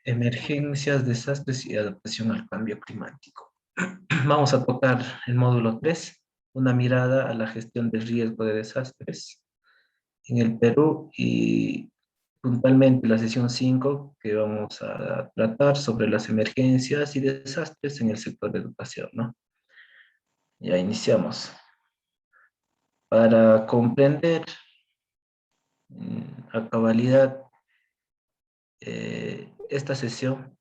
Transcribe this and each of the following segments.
Emergencias, desastres y adaptación al cambio climático. Vamos a tocar el módulo 3, una mirada a la gestión del riesgo de desastres en el Perú y puntualmente la sesión 5 que vamos a tratar sobre las emergencias y desastres en el sector de educación, ¿no? Ya iniciamos. Para comprender a cabalidad esta sesión,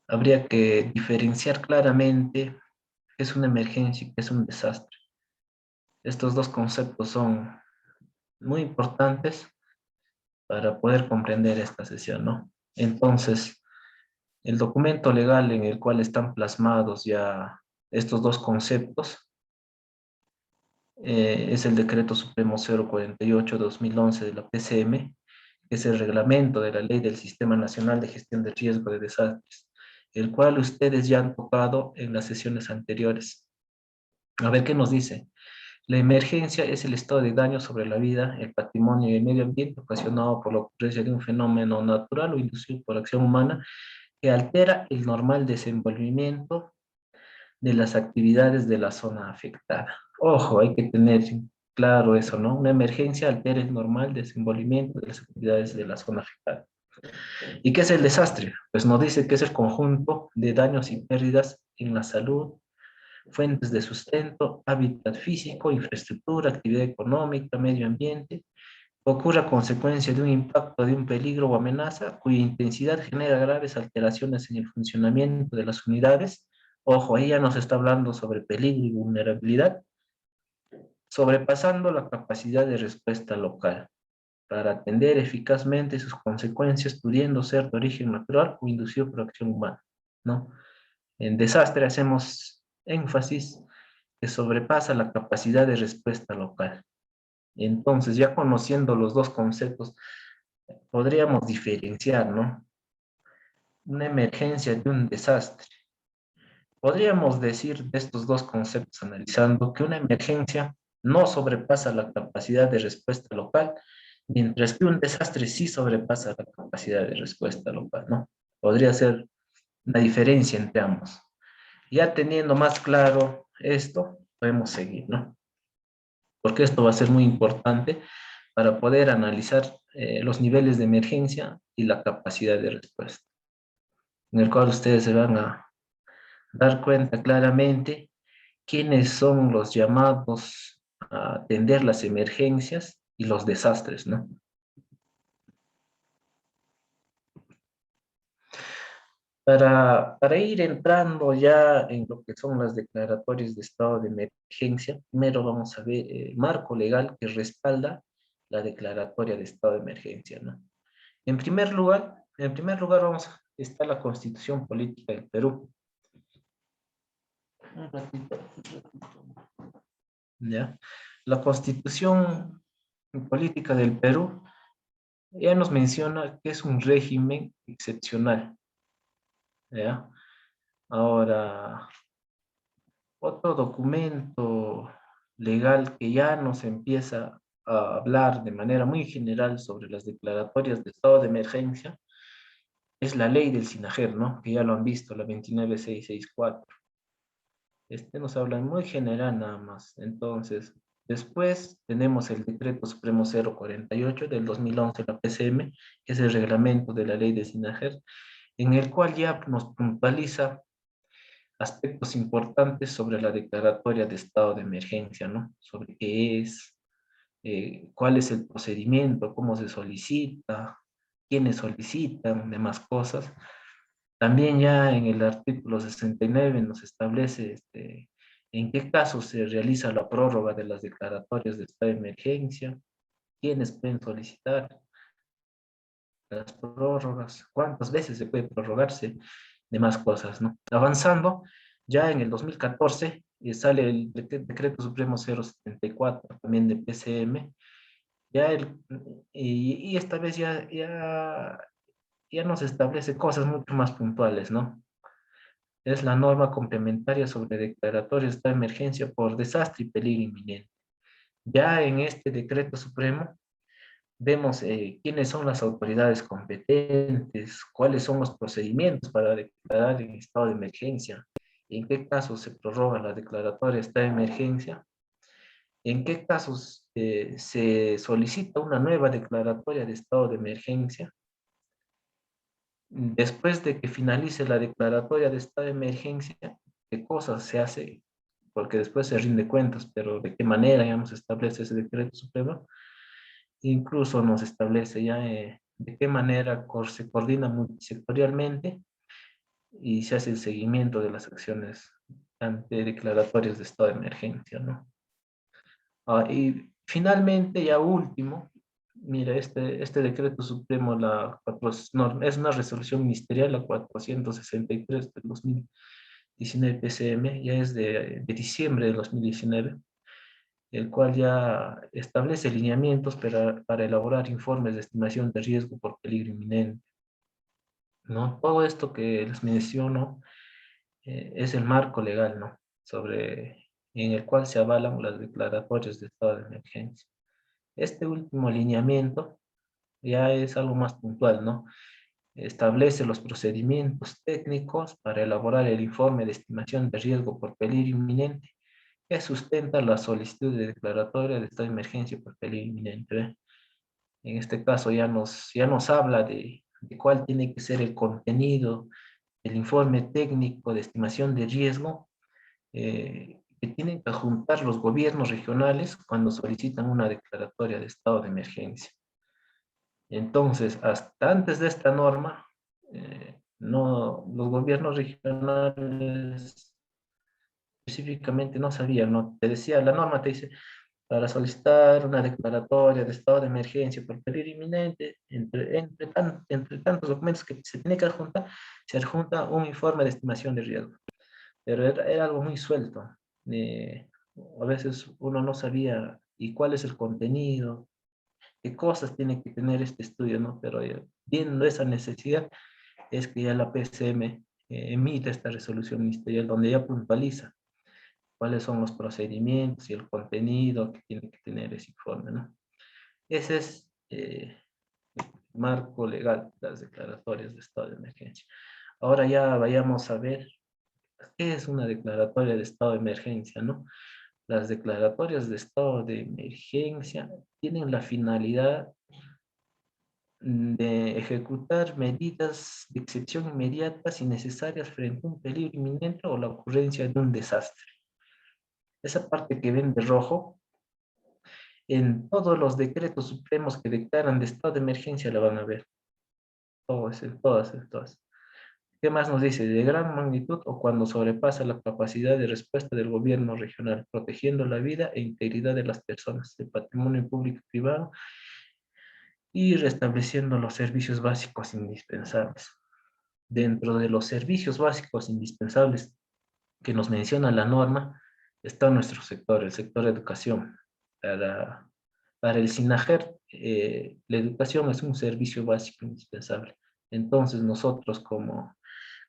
habría que diferenciar claramente qué es una emergencia y qué es un desastre. Estos dos conceptos son muy importantes para poder comprender esta sesión, ¿no? Entonces, el documento legal en el cual están plasmados ya estos dos conceptos es el Decreto Supremo 048/2011 de la PCM, que es el reglamento de la Ley del Sistema Nacional de Gestión de Riesgo de Desastres, el cual ustedes ya han tocado en las sesiones anteriores. A ver qué nos dice. La emergencia es el estado de daño sobre la vida, el patrimonio y el medio ambiente ocasionado por la ocurrencia de un fenómeno natural o inducido por acción humana que altera el normal desenvolvimiento de las actividades de la zona afectada. Ojo, hay que tener claro eso, ¿no? Una emergencia altera el normal desenvolvimiento de las actividades de la zona afectada. ¿Y qué es el desastre? Pues nos dice que es el conjunto de daños y pérdidas en la salud, fuentes de sustento, hábitat físico, infraestructura, actividad económica, medio ambiente, ocurre a consecuencia de un impacto de un peligro o amenaza cuya intensidad genera graves alteraciones en el funcionamiento de las unidades. Ojo, ahí ya nos está hablando sobre peligro y vulnerabilidad, sobrepasando la capacidad de respuesta local para atender eficazmente sus consecuencias, pudiendo ser de origen natural o inducido por acción humana, ¿no? En desastre hacemos énfasis que sobrepasa la capacidad de respuesta local. Entonces, ya conociendo los dos conceptos, podríamos diferenciar, ¿no? Una emergencia de un desastre. Podríamos decir de estos dos conceptos analizando que una emergencia no sobrepasa la capacidad de respuesta local, mientras que un desastre sí sobrepasa la capacidad de respuesta local, ¿no? Podría ser una diferencia entre ambos. Ya teniendo más claro esto, podemos seguir, ¿no? Porque esto va a ser muy importante para poder analizar los niveles de emergencia y la capacidad de respuesta, en el cual ustedes se van a dar cuenta claramente quiénes son los llamados a atender las emergencias y los desastres, ¿no? Para ir entrando ya en lo que son las declaratorias de estado de emergencia, primero vamos a ver el marco legal que respalda la declaratoria de estado de emergencia, ¿no? En primer lugar está la Constitución Política del Perú. Un ratito, ¿ya? La Constitución Política del Perú ya nos menciona que es un régimen excepcional, ¿ya? Ahora, otro documento legal que ya nos empieza a hablar de manera muy general sobre las declaratorias de estado de emergencia es la ley del SINAGER, ¿no? Que ya lo han visto, la 29664. Este nos habla en muy general nada más. Entonces, después tenemos el Decreto Supremo 048 del 2011, la PCM, que es el reglamento de la ley de SINAGER, en el cual ya nos puntualiza aspectos importantes sobre la declaratoria de estado de emergencia, ¿no? Sobre qué es, cuál es el procedimiento, cómo se solicita, quiénes solicitan, demás cosas. También ya en el artículo 69 nos establece en qué casos se realiza la prórroga de las declaratorias de estado de emergencia, quiénes pueden solicitar las prórrogas, cuántas veces se puede prorrogarse, demás cosas, ¿no? Avanzando, ya en el 2014 sale el Decreto Supremo 074, también de PCM, ya y esta vez ya nos establece cosas mucho más puntuales, ¿no? Es la norma complementaria sobre declaratorias de estado de emergencia por desastre y peligro inminente. Ya en este decreto supremo Vemos quiénes son las autoridades competentes, cuáles son los procedimientos para declarar en estado de emergencia, en qué casos se prorroga la declaratoria de estado de emergencia, en qué casos se solicita una nueva declaratoria de estado de emergencia. Después de que finalice la declaratoria de estado de emergencia, qué cosas se hace, porque después se rinde cuentas, pero de qué manera, digamos, establece ese decreto supremo. Incluso nos establece ya de qué manera se coordina multisectorialmente y se hace el seguimiento de las acciones ante declaratorias de estado de emergencia, ¿no? Y finalmente, ya último, mira, este decreto supremo, no, es una resolución ministerial, la 463 del 2019 PCM, ya es de diciembre del 2019, el cual ya establece lineamientos para elaborar informes de estimación de riesgo por peligro inminente, ¿no? Todo esto que les menciono es el marco legal, ¿no? En el cual se avalan las declaratorias de estado de emergencia. Este último lineamiento ya es algo más puntual, ¿no? Establece los procedimientos técnicos para elaborar el informe de estimación de riesgo por peligro inminente que sustenta la solicitud de declaratoria de estado de emergencia por peligro inminente. ¿Ve? En este caso ya nos habla de cuál tiene que ser el contenido del informe técnico de estimación de riesgo que tienen que juntar los gobiernos regionales cuando solicitan una declaratoria de estado de emergencia. Entonces, hasta antes de esta norma, no, los gobiernos regionales específicamente no sabían, ¿no? Te decía, la norma te dice, para solicitar una declaratoria de estado de emergencia por peligro inminente, entre tantos documentos que se tiene que adjuntar, se adjunta un informe de estimación de riesgo. Pero era algo muy suelto. Eh, a veces uno no sabía y cuál es el contenido, qué cosas tiene que tener este estudio, ¿no? Pero viendo esa necesidad es que ya la PCM emite esta resolución ministerial donde ya puntualiza cuáles son los procedimientos y el contenido que tiene que tener ese informe, ¿no? Ese es el marco legal de las declaratorias de estado de emergencia. Ahora ya vayamos a ver qué es una declaratoria de estado de emergencia, ¿no? Las declaratorias de estado de emergencia tienen la finalidad de ejecutar medidas de excepción inmediatas y necesarias frente a un peligro inminente o la ocurrencia de un desastre. Esa parte que ven de rojo, en todos los decretos supremos que declaran de estado de emergencia la van a ver. Todas. ¿Qué más nos dice? De gran magnitud o cuando sobrepasa la capacidad de respuesta del gobierno regional, protegiendo la vida e integridad de las personas, el patrimonio público y privado y restableciendo los servicios básicos indispensables. Dentro de los servicios básicos indispensables que nos menciona la norma está nuestro sector, el sector educación. Para, para el SINAGER, la educación es un servicio básico indispensable. Entonces nosotros como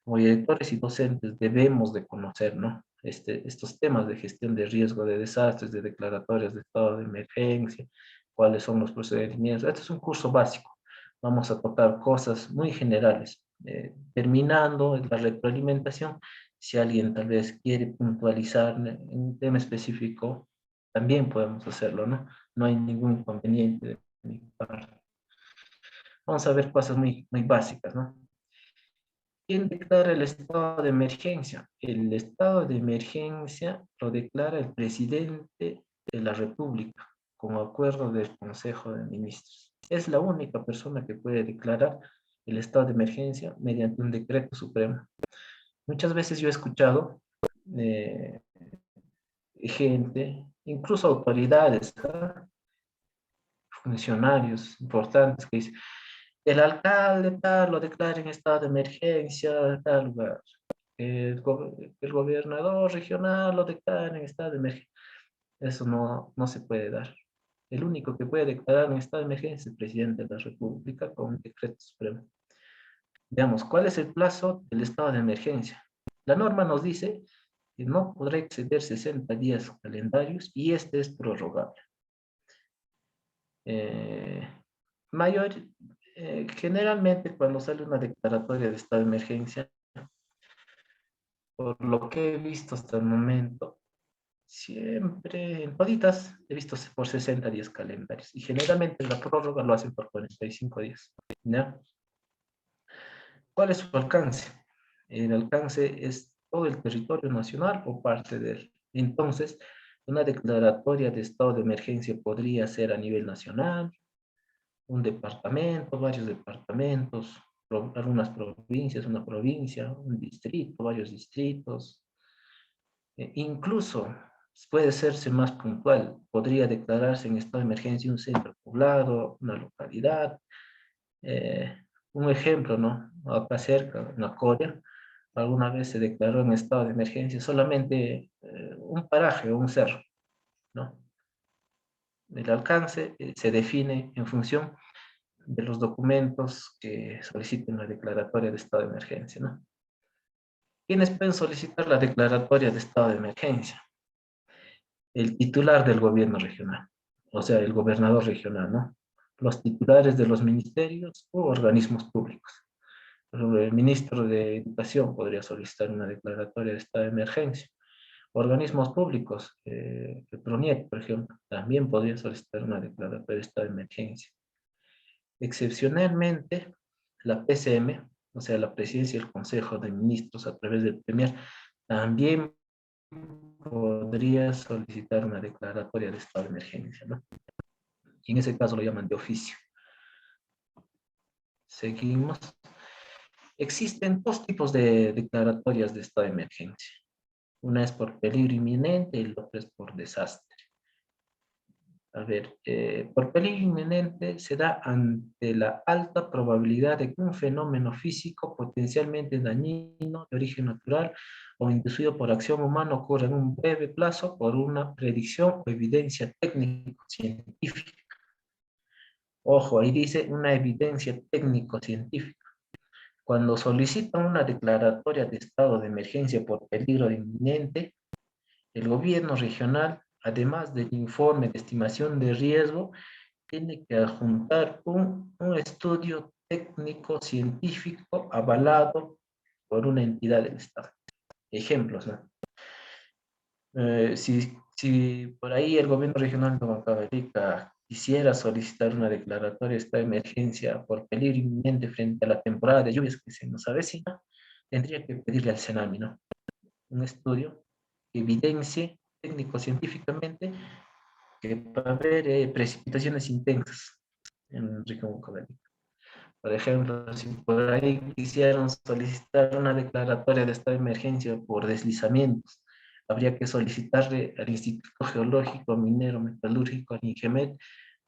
directores y docentes debemos de conocer, ¿no? Estos temas de gestión de riesgo de desastres, de declaratorias de estado de emergencia, cuáles son los procedimientos. Este es un curso básico. Vamos a tocar cosas muy generales. Terminando la retroalimentación, si alguien tal vez quiere puntualizar en un tema específico, también podemos hacerlo, ¿no? No hay ningún inconveniente de mi parte. Vamos a ver cosas muy básicas, ¿no? ¿Quién declara el estado de emergencia? El estado de emergencia lo declara el presidente de la República, con acuerdo del Consejo de Ministros. Es la única persona que puede declarar el estado de emergencia mediante un decreto supremo. Muchas veces yo he escuchado eh, gente, incluso autoridades, ¿ah? Funcionarios importantes que dicen, el alcalde tal lo declara en estado de emergencia, tal lugar. El gobernador regional lo declara en estado de emergencia. Eso no se puede dar. El único que puede declarar en estado de emergencia es el presidente de la República con un decreto supremo. Veamos, ¿cuál es el plazo del estado de emergencia? La norma nos dice que no podrá exceder 60 días calendarios y este es prorrogable. mayor, generalmente cuando sale una declaratoria de estado de emergencia, por lo que he visto hasta el momento, siempre en toditas he visto por 60 días calendarios y generalmente la prórroga lo hacen por 45 días. ¿Ya? ¿Cuál es su alcance? El alcance es todo el territorio nacional o parte de él. Entonces, una declaratoria de estado de emergencia podría ser a nivel nacional, un departamento, varios departamentos, algunas provincias, una provincia, un distrito, varios distritos. Incluso puede serse más puntual. Podría declararse en estado de emergencia un centro poblado, una localidad. Eh, un ejemplo, ¿no? Acá cerca, en la Coria, alguna vez se declaró en estado de emergencia solamente un paraje o un cerro, ¿no? El alcance se define en función de los documentos que soliciten la declaratoria de estado de emergencia, ¿no? ¿Quiénes pueden solicitar la declaratoria de estado de emergencia? El titular del gobierno regional, o sea, el gobernador regional, ¿no? Los titulares de los ministerios u organismos públicos. El ministro de Educación podría solicitar una declaratoria de estado de emergencia. Organismos públicos, el PRONIEC, por ejemplo, también podría solicitar una declaratoria de estado de emergencia. Excepcionalmente, la PCM, o sea, la Presidencia y el Consejo de Ministros a través del Premier, también podría solicitar una declaratoria de estado de emergencia, ¿no? Y en ese caso lo llaman de oficio. Seguimos. Existen dos tipos de declaratorias de estado de emergencia. Una es por peligro inminente y la otra es por desastre. A ver, por peligro inminente se da ante la alta probabilidad de que un fenómeno físico potencialmente dañino de origen natural o inducido por acción humana ocurra en un breve plazo por una predicción o evidencia técnico-científica. Ojo, ahí dice una evidencia técnico-científica. Cuando solicitan una declaratoria de estado de emergencia por peligro inminente, el gobierno regional, además del informe de estimación de riesgo, tiene que adjuntar un estudio técnico científico avalado por una entidad del Estado. Ejemplos, ¿no? Si por ahí el gobierno regional de Huancavelica quisiera solicitar una declaratoria de estado de emergencia por peligro inminente frente a la temporada de lluvias que se nos avecina, tendría que pedirle al Senami, ¿no? Un estudio que evidencie técnico-científicamente que va a haber precipitaciones intensas en el río Huancavelica. Por ejemplo, si por ahí quisieran solicitar una declaratoria de estado de emergencia por deslizamientos, habría que solicitarle al Instituto Geológico, Minero, Metalúrgico, al INGEMET,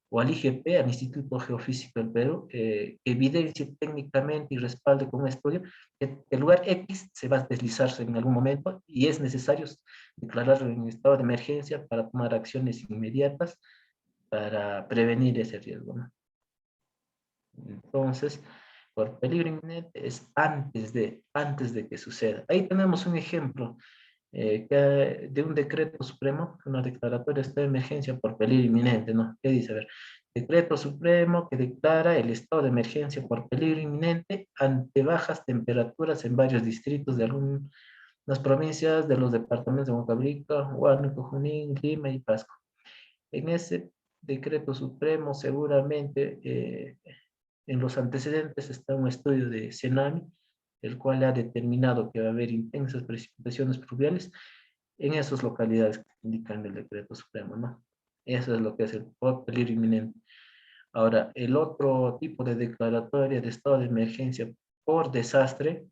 o al IGP, al Instituto Geofísico del Perú, que evidencie técnicamente y respalde con un estudio que el lugar X se va a deslizarse en algún momento y es necesario declararlo en estado de emergencia para tomar acciones inmediatas para prevenir ese riesgo, ¿no? Entonces, por peligro inminente es antes de que suceda. Ahí tenemos un ejemplo de un decreto supremo, una declaratoria de estado de emergencia por peligro inminente, ¿no? ¿Qué dice? A ver, decreto supremo que declara el estado de emergencia por peligro inminente ante bajas temperaturas en varios distritos de algunas provincias de los departamentos de Huancavelica, Huánuco, Junín, Lima y Pasco. En ese decreto supremo seguramente en los antecedentes está un estudio de Senami, el cual ha determinado que va a haber intensas precipitaciones pluviales en esas localidades que indican el decreto supremo, ¿no? Eso es lo que es el peligro inminente. Ahora, el otro tipo de declaratoria de estado de emergencia por desastre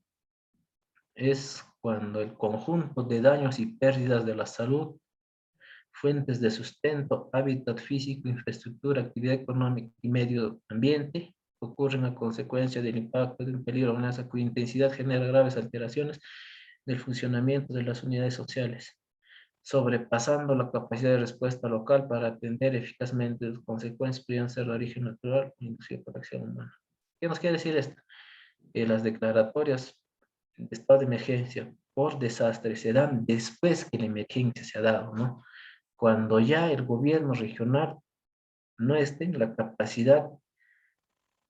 es cuando el conjunto de daños y pérdidas de la salud, fuentes de sustento, hábitat físico, infraestructura, actividad económica y medio ambiente ocurren a consecuencia del impacto de un peligro o amenaza cuya intensidad genera graves alteraciones del funcionamiento de las unidades sociales, sobrepasando la capacidad de respuesta local para atender eficazmente las consecuencias podrían ser de origen natural o inducido por acción humana. ¿Qué nos quiere decir esto? Que las declaratorias de estado de emergencia por desastre se dan después que la emergencia se ha dado, ¿no? Cuando ya el gobierno regional no esté en la capacidad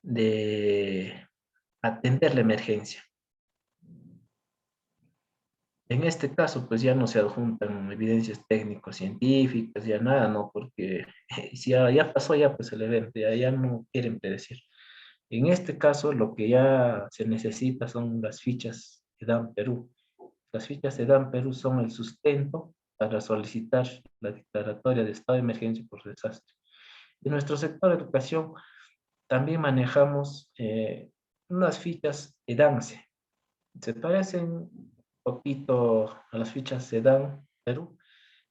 de atender la emergencia. En este caso, pues ya no se adjuntan evidencias técnico-científicas, ya nada, ¿no? Porque si ya pasó ya pues el evento, ya no quieren predecir. En este caso, lo que ya se necesita son las fichas que dan Perú. Las fichas de Dan Perú son el sustento para solicitar la declaratoria de estado de emergencia por desastre. En nuestro sector de educación también manejamos unas fichas EDANCE. Se parecen un poquito a las fichas EDAN Perú,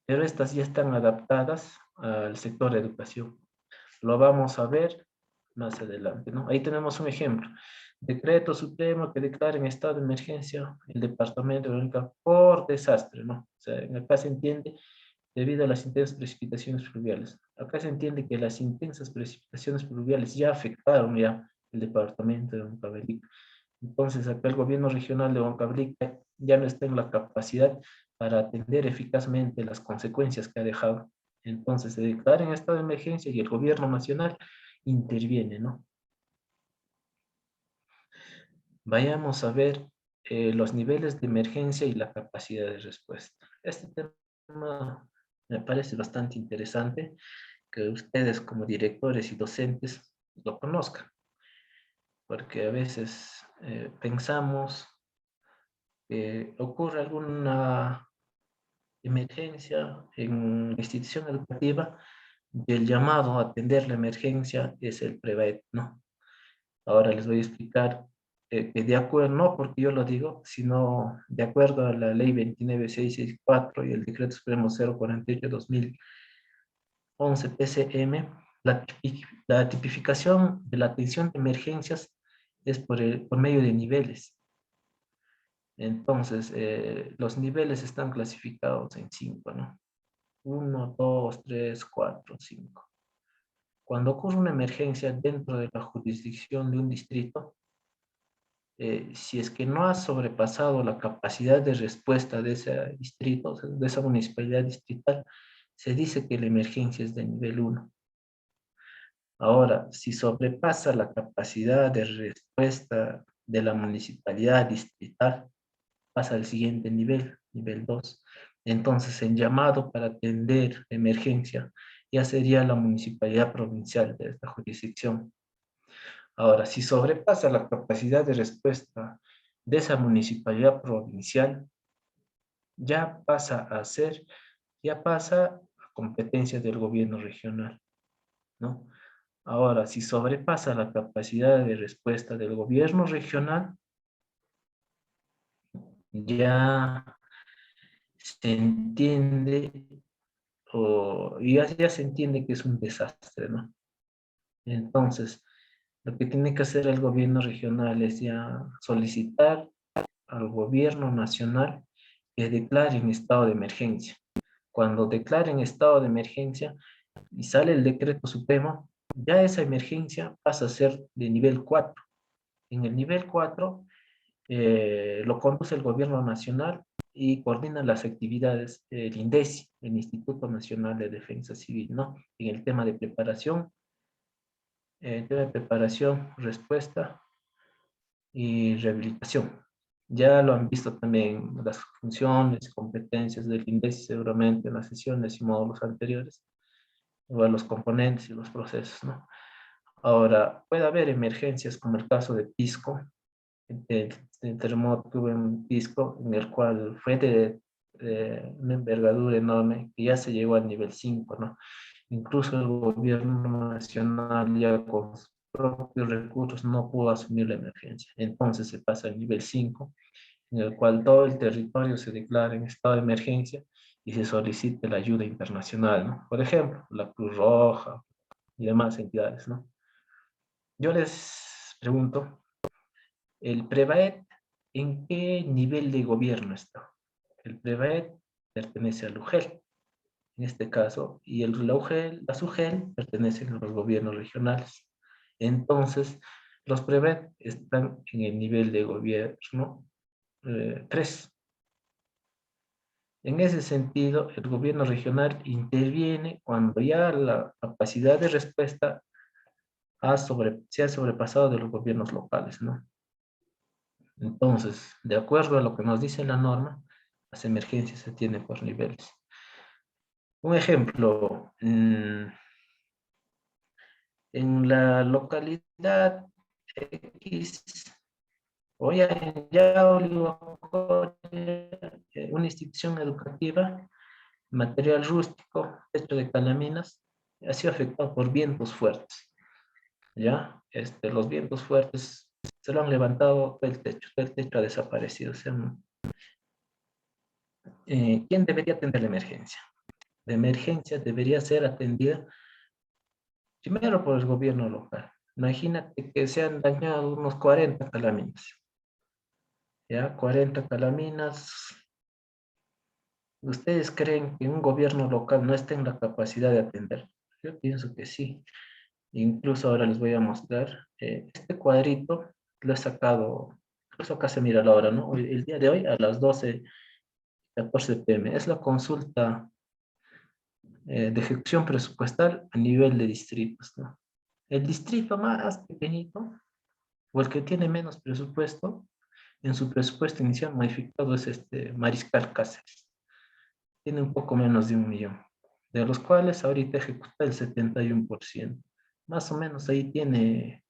pero estas ya están adaptadas al sector de educación. Lo vamos a ver más adelante, ¿no? Ahí tenemos un ejemplo. Decreto supremo que declara en estado de emergencia el departamento de Cuenca por desastre, ¿no? O sea, acá se entiende debido a las intensas precipitaciones pluviales. Acá se entiende que las intensas precipitaciones pluviales ya afectaron ya el departamento de Huancavelica. Entonces, acá el gobierno regional de Huancavelica ya no está en la capacidad para atender eficazmente las consecuencias que ha dejado. Entonces, se declara en estado de emergencia y el gobierno nacional interviene, ¿no? Vayamos a ver los niveles de emergencia y la capacidad de respuesta. Este tema me parece bastante interesante que ustedes como directores y docentes lo conozcan, porque a veces pensamos que ocurre alguna emergencia en la institución educativa y el llamado a atender la emergencia es el PREVAED, ¿no? Ahora les voy a explicar que de acuerdo, no porque yo lo digo, sino de acuerdo a la ley 29664 y el decreto supremo 048/2011 PCM, la tipificación de la atención de emergencias es por medio de niveles. Entonces, los niveles están clasificados en 5, ¿no? 1, 2, 3, 4, 5. Cuando ocurre una emergencia dentro de la jurisdicción de un distrito, si es que no ha sobrepasado la capacidad de respuesta de ese distrito, o sea, de esa municipalidad distrital, se dice que la emergencia es de nivel 1. Ahora, si sobrepasa la capacidad de respuesta de la municipalidad distrital, pasa al siguiente nivel, nivel 2. Entonces, el llamado para atender emergencia ya sería la municipalidad provincial de esta jurisdicción. Ahora, si sobrepasa la capacidad de respuesta de esa municipalidad provincial, ya pasa a ser, ya pasa a competencia del gobierno regional, ¿no? Ahora, si sobrepasa la capacidad de respuesta del gobierno regional, ya se entiende o ya se entiende que es un desastre, ¿no? Entonces, lo que tiene que hacer el gobierno regional es ya solicitar al gobierno nacional que declare en estado de emergencia. Cuando declaren estado de emergencia y sale el decreto supremo, ya esa emergencia pasa a ser de nivel 4. En el nivel 4 lo conduce el gobierno nacional y coordina las actividades del INDECI, el Instituto Nacional de Defensa Civil, ¿no? En el tema de preparación, respuesta y rehabilitación. Ya lo han visto también las funciones, competencias del INDECI seguramente en las sesiones y módulos anteriores, o los componentes y los procesos, ¿no? Ahora, puede haber emergencias como el caso de Pisco, el terremoto que hubo en Pisco, en el cual fue de una envergadura enorme, que ya se llegó al nivel 5, ¿no? Incluso el gobierno nacional ya con sus propios recursos no pudo asumir la emergencia. Entonces se pasa al nivel 5, en el cual todo el territorio se declara en estado de emergencia y se solicita la ayuda internacional, ¿no? Por ejemplo, la Cruz Roja y demás entidades, ¿no? Yo les pregunto, ¿el PREVAED en qué nivel de gobierno está? El PREVAED pertenece al UGEL, en este caso, y la SUGEL pertenecen a los gobiernos regionales. Entonces, los PREVAED están en el nivel de gobierno 3. En ese sentido, el gobierno regional interviene cuando ya la capacidad de respuesta se ha sobrepasado de los gobiernos locales, ¿no? Entonces, de acuerdo a lo que nos dice la norma, las emergencias se tienen por niveles. Un ejemplo, en la localidad X, o ya en Yauli, una institución educativa, material rústico, techo de calaminas, ha sido afectado por vientos fuertes, ¿ya? Los vientos fuertes se lo han levantado todo el techo ha desaparecido. O sea, ¿quién debería atender la emergencia? La emergencia debería ser atendida primero por el gobierno local. Imagínate que se han dañado unos 40 calaminas, ¿ya? 40 calaminas. ¿Ustedes creen que un gobierno local no está en la capacidad de atender? Yo pienso que sí. Incluso ahora les voy a mostrar este cuadrito, lo he sacado, incluso acá se mira la hora, ¿no? El día de hoy a las 12:14 p.m. Es la consulta de ejecución presupuestal a nivel de distritos, ¿no? El distrito más pequeñito o el que tiene menos presupuesto, en su presupuesto inicial modificado es Mariscal Cáceres. Tiene un poco menos de 1 millón, de los cuales ahorita ejecuta el 71%. Más o menos ahí tiene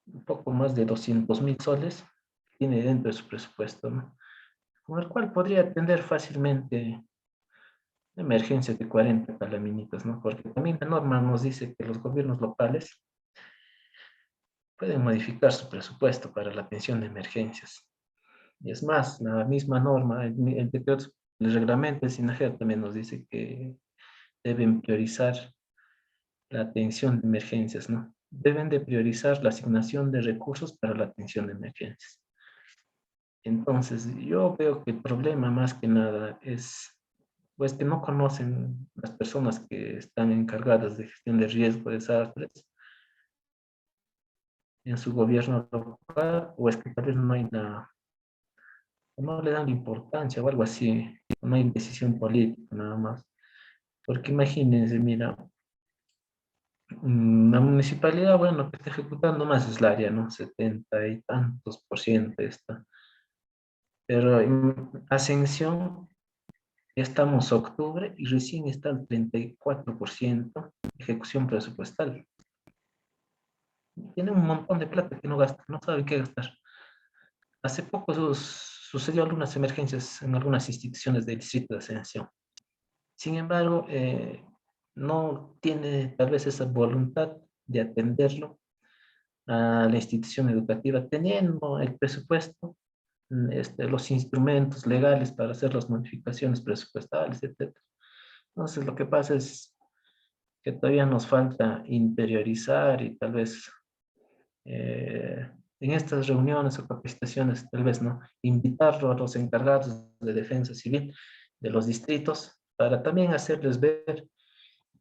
un poco más de 200.000 soles, tiene dentro de su presupuesto, ¿no? Con el cual podría atender fácilmente emergencias de 40 calaminitas, ¿no? Porque también la norma nos dice que los gobiernos locales pueden modificar su presupuesto para la atención de emergencias. Y es más, la misma norma, el decreto, el reglamento del SINAGER también nos dice que deben priorizar la atención de emergencias, ¿no? Deben de priorizar la asignación de recursos para la atención de emergencias. Entonces, yo veo que el problema más que nada es, pues, que no conocen las personas que están encargadas de gestión de riesgo de desastres en su gobierno local, o es que tal vez no hay no le dan la importancia o algo así, no hay decisión política nada más. Porque imagínense, mira, la municipalidad, bueno, que está ejecutando más es la área, ¿no? 70 y tantos% está. Pero en Ascensión, ya estamos octubre y recién está el 34% de ejecución presupuestal. Tiene un montón de plata que no gasta, no sabe qué gastar. Hace poco sucedió algunas emergencias en algunas instituciones del distrito de Ascensión. Sin embargo, no tiene tal vez esa voluntad de atenderlo a la institución educativa, teniendo el presupuesto, los instrumentos legales para hacer las modificaciones presupuestales, etc. Entonces, lo que pasa es que todavía nos falta interiorizar y tal vez en estas reuniones o capacitaciones, tal vez no, invitarlo a los encargados de defensa civil de los distritos para también hacerles ver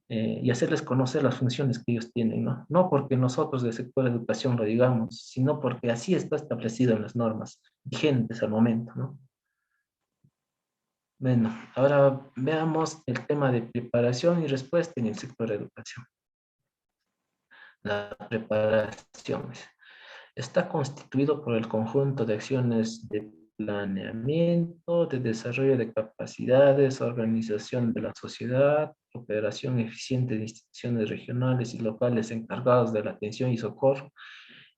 y hacerles conocer las funciones que ellos tienen, ¿no? No porque nosotros del sector de educación lo digamos, sino porque así está establecido en las normas vigentes al momento, ¿no? Bueno, ahora veamos el tema de preparación y respuesta en el sector de educación. La preparación está constituido por el conjunto de acciones de planeamiento, de desarrollo de capacidades, organización de la sociedad, operación eficiente de instituciones regionales y locales encargadas de la atención y socorro,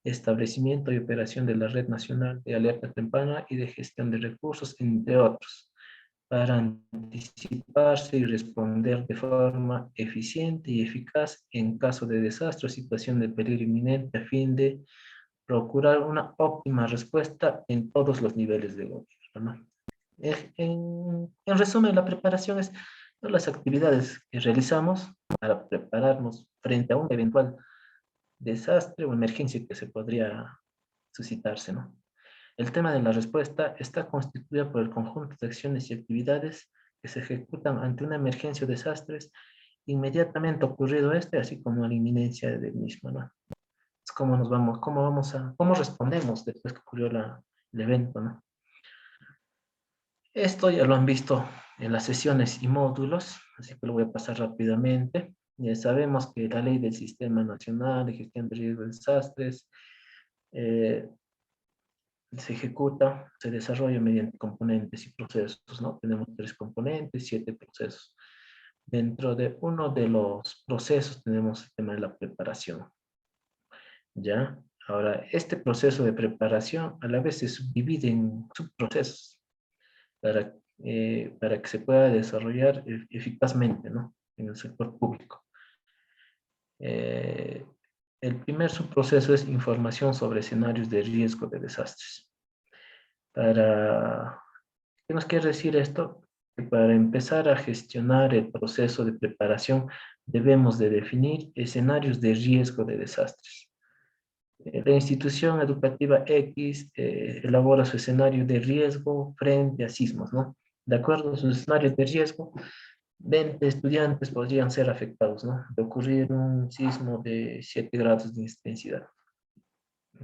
establecimiento y operación de la Red Nacional de Alerta Temprana y de Gestión de Recursos, entre otros, para anticiparse y responder de forma eficiente y eficaz en caso de desastre o situación de peligro inminente a fin de procurar una óptima respuesta en todos los niveles de gobierno, ¿no? En resumen, la preparación es todas las actividades que realizamos para prepararnos frente a un eventual desastre o emergencia que se podría suscitarse, ¿no? El tema de la respuesta está constituida por el conjunto de acciones y actividades que se ejecutan ante una emergencia o desastres inmediatamente ocurrido así como la inminencia del mismo, ¿no? Es cómo nos vamos, cómo respondemos después que ocurrió el evento, ¿no? Esto ya lo han visto en las sesiones y módulos, así que lo voy a pasar rápidamente. Sabemos que la ley del Sistema Nacional de Gestión de Riesgos de Desastres se ejecuta, se desarrolla mediante componentes y procesos, ¿no? Tenemos 3 componentes, 7 procesos. Dentro de uno de los procesos tenemos el tema de la preparación, ¿ya? Ahora, este proceso de preparación a la vez se subdivide en subprocesos para que se pueda desarrollar eficazmente, ¿no? En el sector público. Eh, el primer subproceso es información sobre escenarios de riesgo de desastres. ¿Qué nos quiere decir esto? Que para empezar a gestionar el proceso de preparación debemos de definir escenarios de riesgo de desastres. La institución educativa X elabora su escenario de riesgo frente a sismos, ¿no? De acuerdo a sus escenarios de riesgo, 20 estudiantes podrían ser afectados, ¿no? De ocurrir un sismo de 7 grados de intensidad.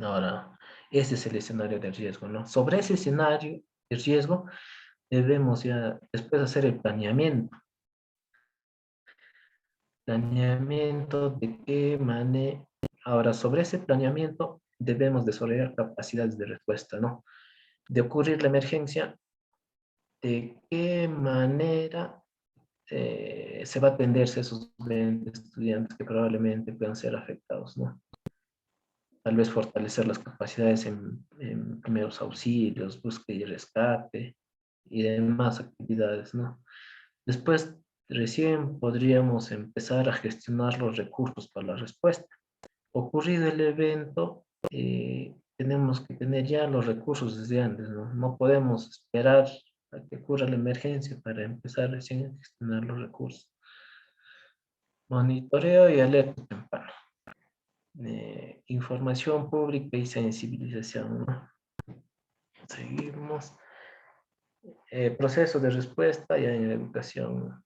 Ahora, ese es el escenario de riesgo, ¿no? Sobre ese escenario de riesgo, debemos ya después hacer el planeamiento. Planeamiento de qué manera. Ahora, sobre ese planeamiento, debemos desarrollar capacidades de respuesta, ¿no? De ocurrir la emergencia, de qué manera se va a atenderse a esos 20 estudiantes que probablemente puedan ser afectados, ¿no? Tal vez fortalecer las capacidades en primeros auxilios, búsqueda y rescate y demás actividades, ¿no? Después, recién podríamos empezar a gestionar los recursos para la respuesta. Ocurrido el evento, tenemos que tener ya los recursos desde antes, ¿no? No podemos esperar a que ocurra la emergencia para empezar recién a gestionar los recursos. Monitoreo y alerta temprana. Información pública y sensibilización, ¿no? Seguimos. Proceso de respuesta ya en educación.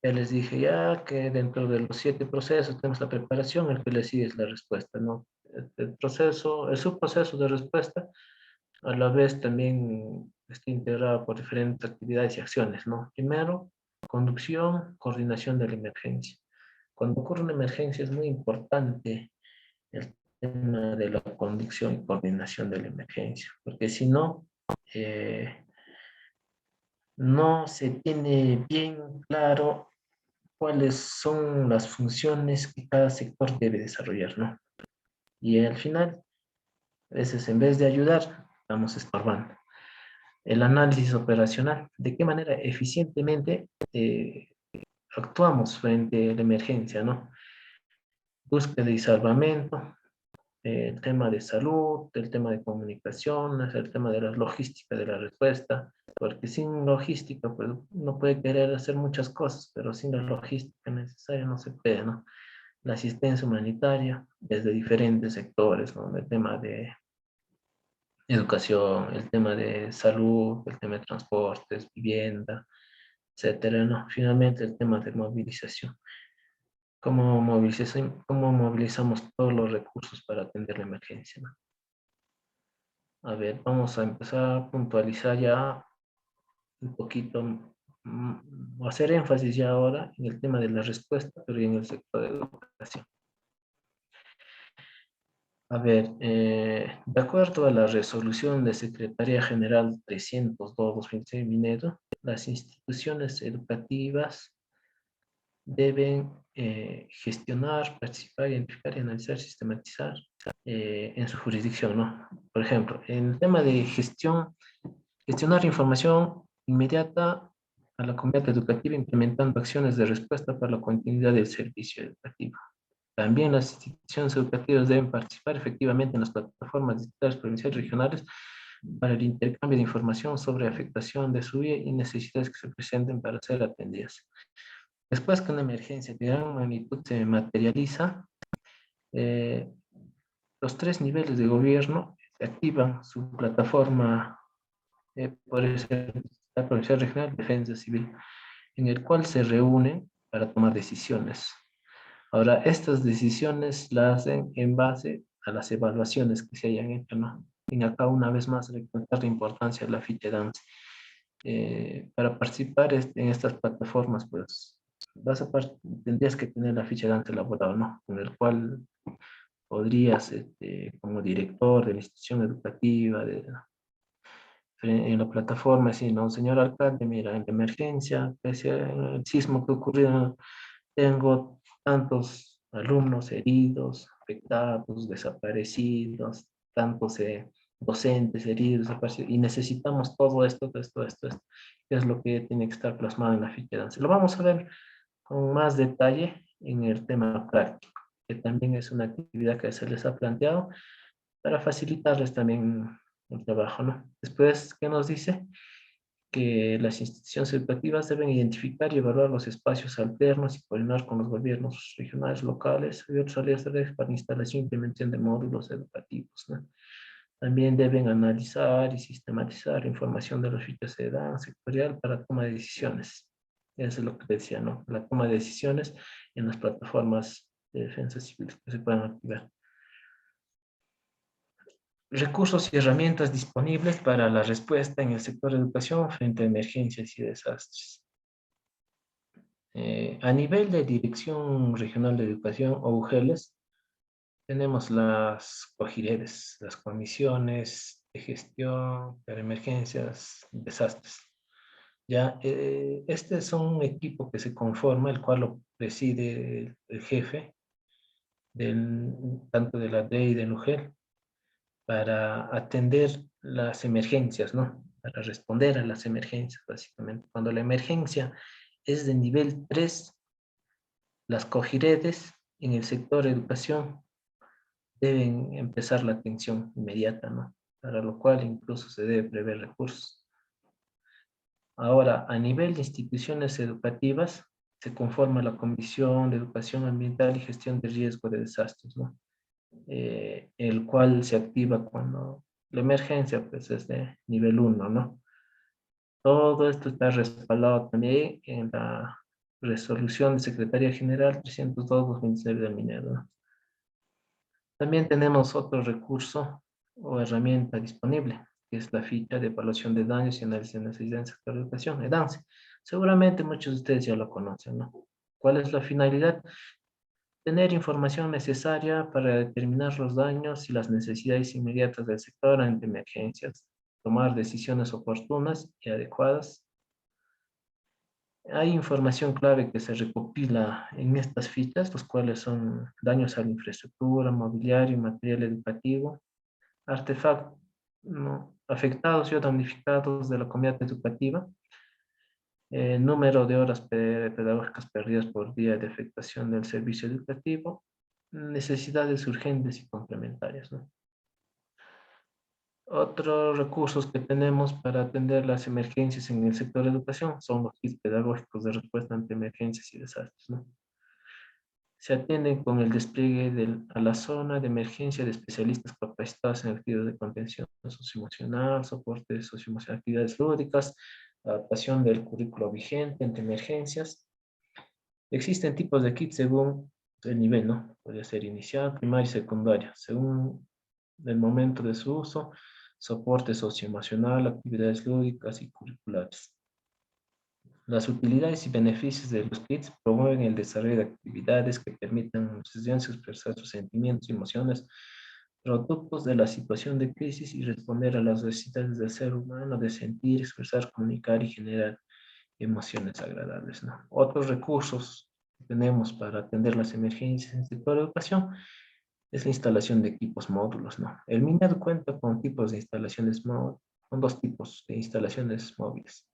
Ya les dije ya que dentro de los 7 procesos tenemos la preparación, el que le sigue es la respuesta, ¿no? El subproceso de respuesta a la vez también está integrado por diferentes actividades y acciones, ¿no? Primero, conducción, coordinación de la emergencia. Cuando ocurre una emergencia es muy importante el tema de la conducción y coordinación de la emergencia, porque si no, no se tiene bien claro cuáles son las funciones que cada sector debe desarrollar, ¿no? Y al final, a veces en vez de ayudar, estamos estorbando. El análisis operacional, de qué manera eficientemente actuamos frente a la emergencia, ¿no? Búsqueda y salvamento, el tema de salud, el tema de comunicaciones, el tema de la logística de la respuesta, porque sin logística pues, uno puede querer hacer muchas cosas, pero sin la logística necesaria no se puede, ¿no? La asistencia humanitaria desde diferentes sectores, ¿no? El tema de educación, el tema de salud, el tema de transportes, vivienda, etcétera, ¿no? Finalmente el tema de movilización. ¿Cómo movilizamos todos los recursos para atender la emergencia, ¿no? A ver, vamos a empezar a puntualizar ya un poquito, o hacer énfasis ya ahora en el tema de la respuesta, pero en el sector de educación. A ver, de acuerdo a la resolución de Secretaría General 302-2006 Minedo, las instituciones educativas deben gestionar, participar, identificar, analizar, sistematizar en su jurisdicción, ¿no? Por ejemplo, en el tema de gestionar información inmediata a la comunidad educativa implementando acciones de respuesta para la continuidad del servicio educativo. También las instituciones educativas deben participar efectivamente en las plataformas digitales provinciales y regionales para el intercambio de información sobre afectación de su vida y necesidades que se presenten para ser atendidas. Después que una emergencia de gran magnitud se materializa, eh, los 3 niveles de gobierno activan su plataforma por la Provincial Regional de Defensa Civil, en el cual se reúnen para tomar decisiones. Ahora, estas decisiones las hacen en base a las evaluaciones que se hayan hecho, ¿no? Y acá una vez más recalcar la importancia de la ficha dance. Para participar en estas plataformas, pues tendrías que tener la ficha de antes elaborada, ¿no? Con el cual podrías, como director de la institución educativa, en la plataforma, decir, no, señor alcalde, mira, en la emergencia, pese al sismo que ocurrió, tengo tantos alumnos heridos, afectados, desaparecidos, tantos docentes heridos, desaparecidos, y necesitamos todo esto, que es lo que tiene que estar plasmado en la ficha de avance. Lo vamos a ver con más detalle en el tema práctico, que también es una actividad que se les ha planteado para facilitarles también el trabajo, ¿no? Después, ¿qué nos dice? Que las instituciones educativas deben identificar y evaluar los espacios alternos y coordinar con los gobiernos regionales, locales y otras áreas de red para instalación e implementación de módulos educativos, ¿no? También deben analizar y sistematizar la información de las fichas de edad sectorial para toma de decisiones. Eso es lo que decía, ¿no? La toma de decisiones en las plataformas de defensa civil que se puedan activar. Recursos y herramientas disponibles para la respuesta en el sector de educación frente a emergencias y desastres. A nivel de Dirección Regional de Educación o UGELES, tenemos las COGIREDES, las comisiones de gestión para emergencias y desastres. Ya, este es un equipo que se conforma, el cual lo preside el jefe tanto de la DE y del UGEL, para atender las emergencias, ¿no? Para responder a las emergencias, básicamente. Cuando la emergencia es de nivel 3, las COGIREDES en el sector educación deben empezar la atención inmediata, ¿no? Para lo cual incluso se debe prever recursos. Ahora, a nivel de instituciones educativas, se conforma la Comisión de Educación Ambiental y Gestión de Riesgo de Desastres, ¿no? El cual se activa cuando la emergencia pues, es de nivel 1, ¿no? Todo esto está respaldado también en la resolución de Secretaría General 302-2019 del Minero, ¿no? También tenemos otro recurso o herramienta disponible, que es la ficha de evaluación de daños y análisis de necesidad en sector de educación, EDANCE. Seguramente muchos de ustedes ya lo conocen, ¿no? ¿Cuál es la finalidad? Tener información necesaria para determinar los daños y las necesidades inmediatas del sector ante emergencias, tomar decisiones oportunas y adecuadas. Hay información clave que se recopila en estas fichas, los cuales son daños a la infraestructura, mobiliario y material educativo, artefactos, ¿no?, afectados y o damnificados de la comunidad educativa, número de horas pedagógicas perdidas por día de afectación del servicio educativo, necesidades urgentes y complementarias, ¿no? Otros recursos que tenemos para atender las emergencias en el sector de educación son los kits pedagógicos de respuesta ante emergencias y desastres, ¿no? Se atienden con el despliegue a la zona de emergencia de especialistas capacitados en actividades de contención socioemocional, soporte socioemocional, actividades lúdicas, adaptación del currículo vigente ante emergencias. Existen tipos de kits según el nivel, ¿no? Puede ser inicial, primaria y secundaria, según el momento de su uso, soporte socioemocional, actividades lúdicas y curriculares. Las utilidades y beneficios de los kits promueven el desarrollo de actividades que permitan a los estudiantes expresar sus sentimientos y emociones productos de la situación de crisis y responder a las necesidades del ser humano de sentir, expresar, comunicar y generar emociones agradables, ¿no? Otros recursos que tenemos para atender las emergencias en el sector de educación es la instalación de equipos módulos, ¿no? El MINED cuenta con tipos de instalaciones móviles, con dos tipos de instalaciones móviles: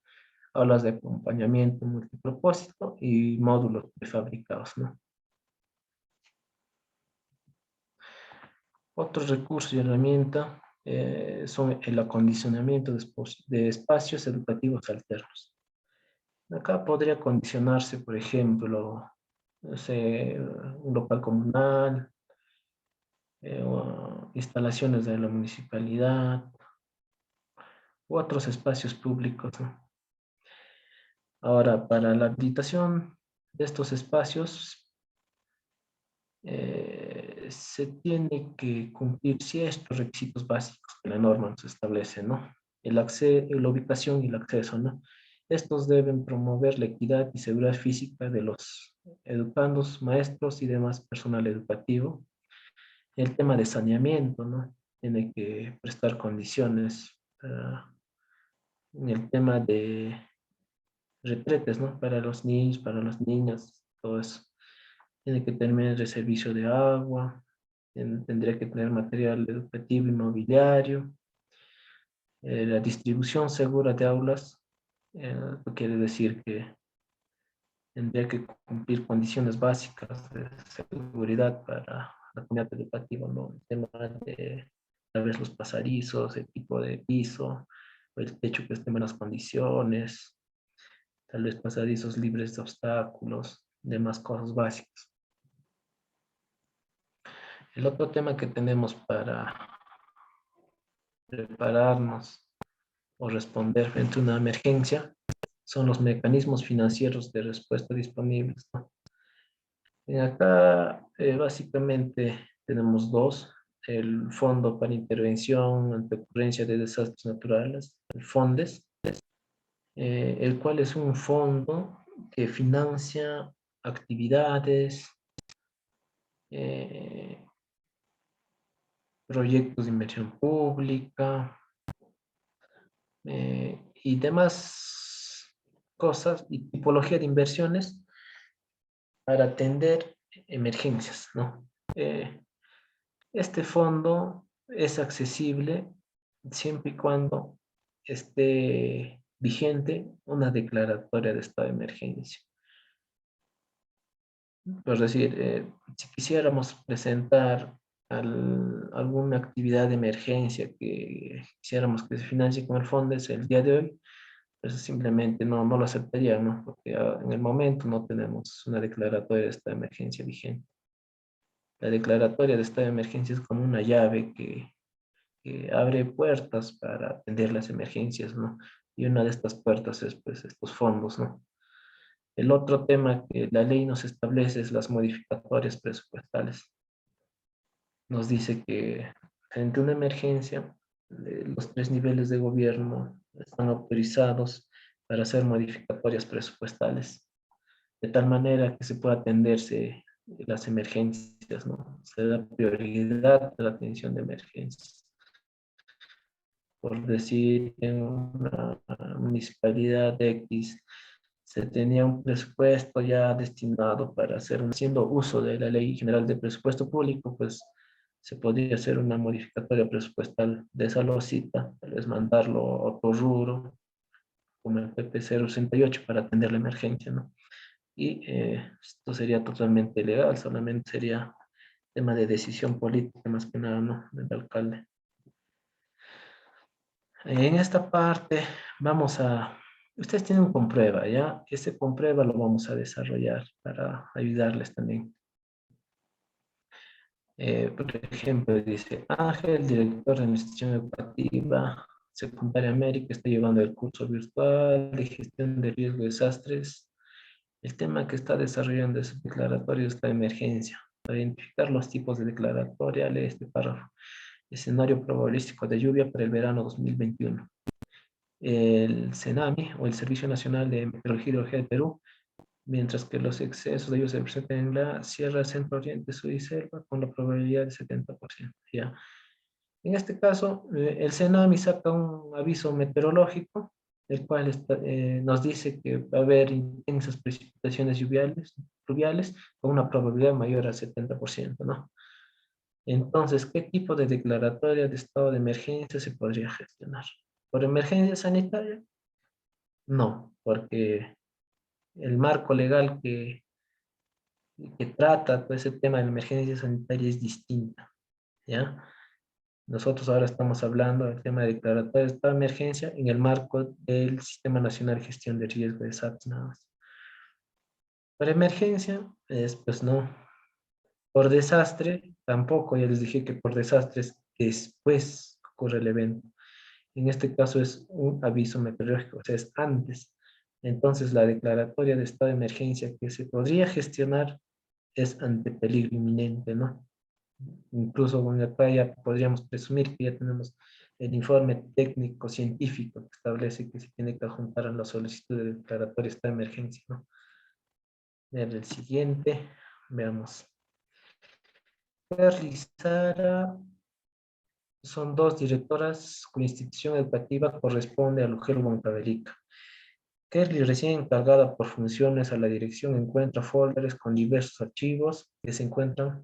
aulas de acompañamiento multipropósito y módulos prefabricados, ¿no? Otros recursos y herramientas son el acondicionamiento de espacios educativos alternos. Acá podría condicionarse, por ejemplo, no sé, un local comunal, o instalaciones de la municipalidad u otros espacios públicos, ¿no? Ahora, para la habilitación de estos espacios, se tiene que cumplir ciertos requisitos básicos que la norma nos establece, ¿no? La ubicación y el acceso, ¿no? Estos deben promover la equidad y seguridad física de los educandos, maestros y demás personal educativo. El tema de saneamiento, ¿no? Tiene que prestar condiciones. En el tema de retretes, ¿no? Para los niños, para las niñas, todo eso. Tiene que tener el servicio de agua, tendría que tener material educativo y mobiliario, la distribución segura de aulas, quiere decir que tendría que cumplir condiciones básicas de seguridad para la comunidad educativa, ¿no? El tema de tal vez los pasadizos, el tipo de piso, o el techo que esté en buenas condiciones, tal vez pasadizos libres de obstáculos, demás cosas básicas. El otro tema que tenemos para prepararnos o responder frente a una emergencia son los mecanismos financieros de respuesta disponibles, ¿no? Acá básicamente tenemos dos: el Fondo para Intervención ante Ocurrencia de Desastres Naturales, el FONDES, el cual es un fondo que financia actividades, eh, proyectos de inversión pública y demás cosas y tipología de inversiones para atender emergencias, ¿no? Este fondo es accesible siempre y cuando esté vigente una declaratoria de estado de emergencia. Por decir, si quisiéramos presentar alguna actividad de emergencia que quisiéramos que se financie con el FONDES el día de hoy, pues simplemente no lo aceptaría, ¿no? Porque en el momento no tenemos una declaratoria de estado de emergencia vigente. La declaratoria de estado de emergencia es como una llave que abre puertas para atender las emergencias, ¿no? Y una de estas puertas es, pues, estos fondos, ¿no? El otro tema que la ley nos establece es las modificatorias presupuestales. Nos dice que ante una emergencia, los tres niveles de gobierno están autorizados para hacer modificatorias presupuestales, de tal manera que se pueda atenderse las emergencias, ¿no? Se da prioridad a la atención de emergencias. Por decir, en una municipalidad X se tenía un presupuesto ya destinado para hacer, haciendo uso de la Ley General de Presupuesto Público, pues se podría hacer una modificatoria presupuestal de esa losita, tal vez mandarlo a otro rubro, como el PP 068, para atender la emergencia, ¿no? Y esto sería totalmente legal, solamente sería tema de decisión política más que nada, ¿no? Del alcalde. En esta parte vamos a, ustedes tienen un comprueba, ¿ya? Ese comprueba lo vamos a desarrollar para ayudarles también. Por ejemplo, dice Ángel, director de Administración Educativa Secundaria América, está llevando el curso virtual de gestión de riesgo de desastres. El tema que está desarrollando es declaratorio de emergencia. Para identificar los tipos de declaratoria, lee este párrafo. Escenario probabilístico de lluvia para el verano 2021. El CENAMI, o el Servicio Nacional de Meteorología y Hidrología de Perú, mientras que los excesos de ellos se presentan en la Sierra Centro Oriente, Sur y Selva, con la probabilidad de 70%. ¿Ya? En este caso, el CENAMI saca un aviso meteorológico, el cual nos dice que va a haber intensas precipitaciones pluviales con una probabilidad mayor al 70%, ¿no? Entonces, ¿qué tipo de declaratoria de estado de emergencia se podría gestionar? ¿Por emergencia sanitaria? No, porque el marco legal que trata todo ese tema de la emergencia sanitaria es distinta, ¿ya? Nosotros ahora estamos hablando del tema de declaratoria de estado de emergencia en el marco del Sistema Nacional de Gestión de Riesgo de desastres, nada más. Para emergencia, pues no. Por desastre, tampoco. Ya les dije que por desastres después ocurre el evento. En este caso es un aviso meteorológico, o sea, es antes. Entonces, la declaratoria de estado de emergencia que se podría gestionar es ante peligro inminente, ¿no? Incluso con acá ya podríamos presumir que ya tenemos el informe técnico científico que establece que se tiene que adjuntar a la solicitud de declaratoria esta emergencia, ¿no? Vean el siguiente, veamos. Perry Sara son dos directoras cuya institución educativa corresponde a Lugero Huancavelica. Kerly, recién encargada por funciones a la dirección, encuentra folders con diversos archivos que se encuentra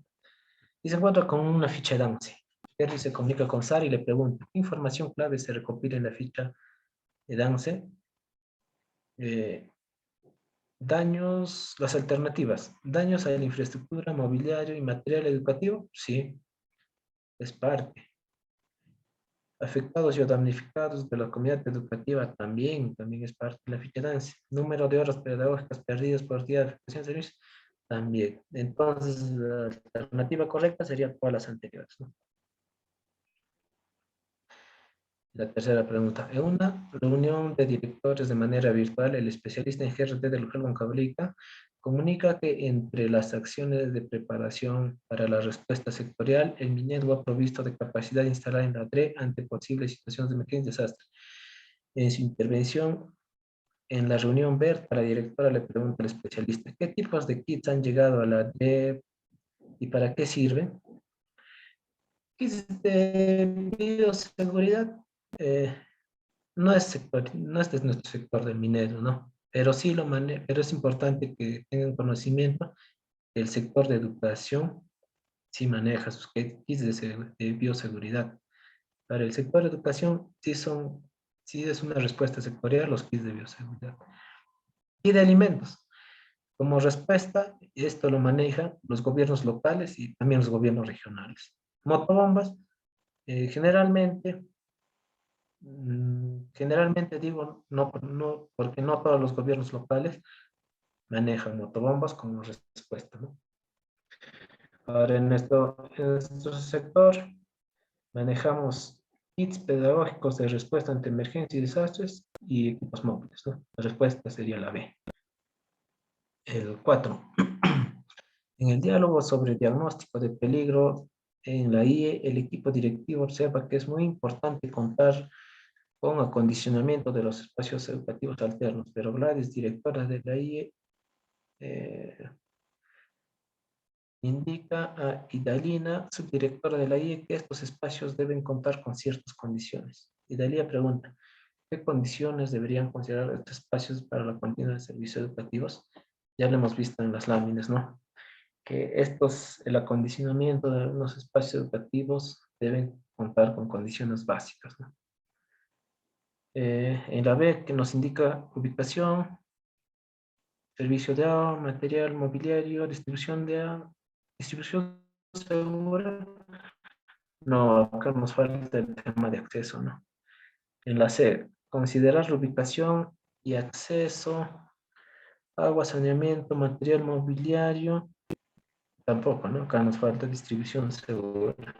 con una ficha de DANCE. Kerly se comunica con Sara y le pregunta, ¿qué información clave se recopila en la ficha de DANCE? Daños, las alternativas. Daños a la infraestructura, mobiliario y material educativo. Sí, es parte. Afectados y o damnificados de la comunidad educativa también es parte de la ficha DANCE. Número de horas pedagógicas perdidas por día de afectación de servicios también. Entonces, la alternativa correcta sería todas las anteriores, ¿no? La tercera pregunta. En una reunión de directores de manera virtual, el especialista en GRT de Lugero Huancavelica comunica que entre las acciones de preparación para la respuesta sectorial, el MINEDU ha provisto de capacidad instalada en la DRE ante posibles situaciones de emergencia y desastre. En su intervención en la reunión Berta, la directora le pregunta al especialista, ¿qué tipos de kits han llegado a la DRE y para qué sirven? Kits de bioseguridad. Eh, No es sector, no es de nuestro sector del minero, ¿no? Pero sí pero es importante que tengan conocimiento que el sector de educación sí maneja sus kits de bioseguridad. Para el sector de educación sí es una respuesta sectorial los kits de bioseguridad. Y de alimentos. Como respuesta, esto lo manejan los gobiernos locales y también los gobiernos regionales. Motobombas, generalmente generalmente digo no, porque no todos los gobiernos locales manejan motobombas como respuesta, ¿no? Ahora en nuestro sector manejamos kits pedagógicos de respuesta ante emergencias y desastres y equipos móviles, ¿no? La respuesta sería la B. El 4. En el diálogo sobre diagnóstico de peligro en la IE, el equipo directivo observa que es muy importante contar con acondicionamiento de los espacios educativos alternos, pero Gladys, directora de la IE, indica a Idalina, subdirectora de la IE, que estos espacios deben contar con ciertas condiciones. Idalina pregunta, ¿qué condiciones deberían considerar estos espacios para la continuidad de servicios educativos? Ya lo hemos visto en las láminas, ¿no? Que el acondicionamiento de los espacios educativos deben contar con condiciones básicas, ¿no? En la B, que nos indica ubicación, servicio de agua, material, mobiliario, distribución de agua, distribución segura. No, acá nos falta el tema de acceso, ¿no? En la C, considerar la ubicación y acceso, agua, saneamiento, material, mobiliario. Tampoco, ¿no? Acá nos falta distribución segura.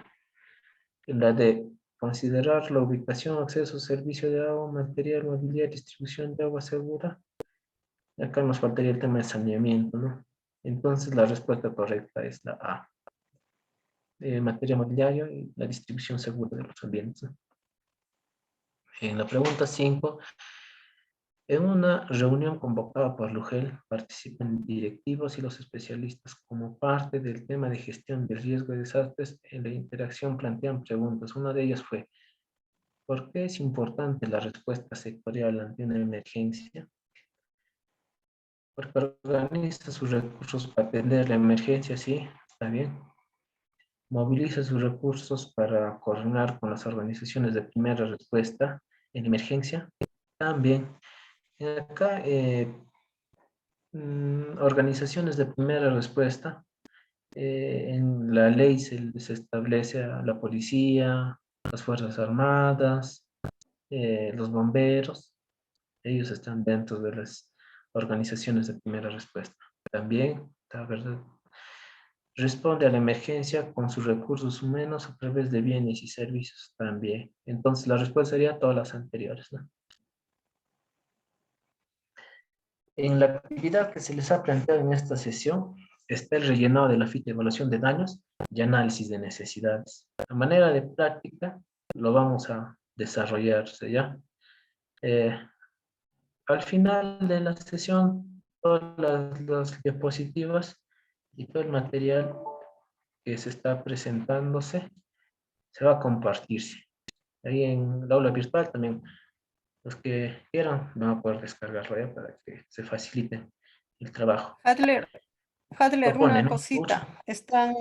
En la D, considerar la ubicación, acceso, servicio de agua, material, mobiliario, distribución de agua segura. Acá nos faltaría el tema de saneamiento, ¿no? Entonces la respuesta correcta es la A. Materia mobiliario y la distribución segura de los ambientes, ¿no? En la pregunta 5, en una reunión convocada por Lugel, participan directivos y los especialistas como parte del tema de gestión de riesgo de desastres. En la interacción plantean preguntas. Una de ellas fue, ¿por qué es importante la respuesta sectorial ante una emergencia? Porque organiza sus recursos para atender la emergencia, sí, está bien. Moviliza sus recursos para coordinar con las organizaciones de primera respuesta en emergencia, también. Acá, organizaciones de primera respuesta, en la ley se establece a la policía, las Fuerzas Armadas, los bomberos, ellos están dentro de las organizaciones de primera respuesta. También, la verdad, responde a la emergencia con sus recursos humanos a través de bienes y servicios también. Entonces, la respuesta sería todas las anteriores, ¿no? En la actividad que se les ha planteado en esta sesión está el rellenado de la ficha de evaluación de daños y análisis de necesidades. A manera de práctica, lo vamos a desarrollarse, ¿ya? Eh, Al final de la sesión, todas las diapositivas y todo el material que se está presentándose se va a compartirse. Ahí en el aula virtual también, los que quieran van a poder descargarlo ya para que se facilite el trabajo. Hadler, Hadler, Propone, una ¿no? Uso. cosita. Están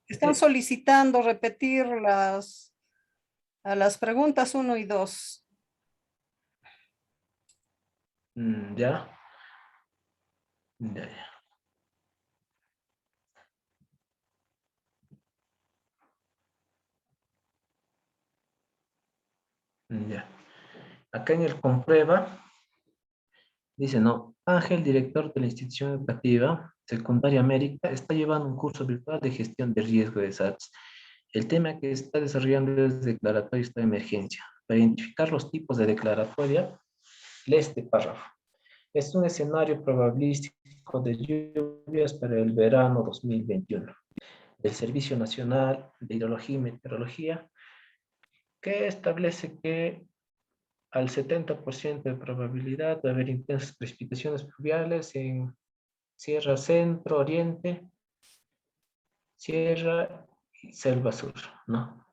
Eh, solicitando repetir a las preguntas 1 y 2. ya, ya, ya. Ya. Acá en el comprueba, dice, no, Ángel, director de la institución educativa secundaria América, está llevando un curso virtual de gestión de riesgo de SATS. El tema que está desarrollando es declaratoria de emergencia. Para identificar los tipos de declaratoria, lee este párrafo. Es un escenario probabilístico de lluvias para el verano 2021 del Servicio Nacional de Hidrología y Meteorología, que establece que al 70% de probabilidad de haber intensas precipitaciones pluviales en Sierra Centro, Oriente, Sierra y Selva Sur, ¿no?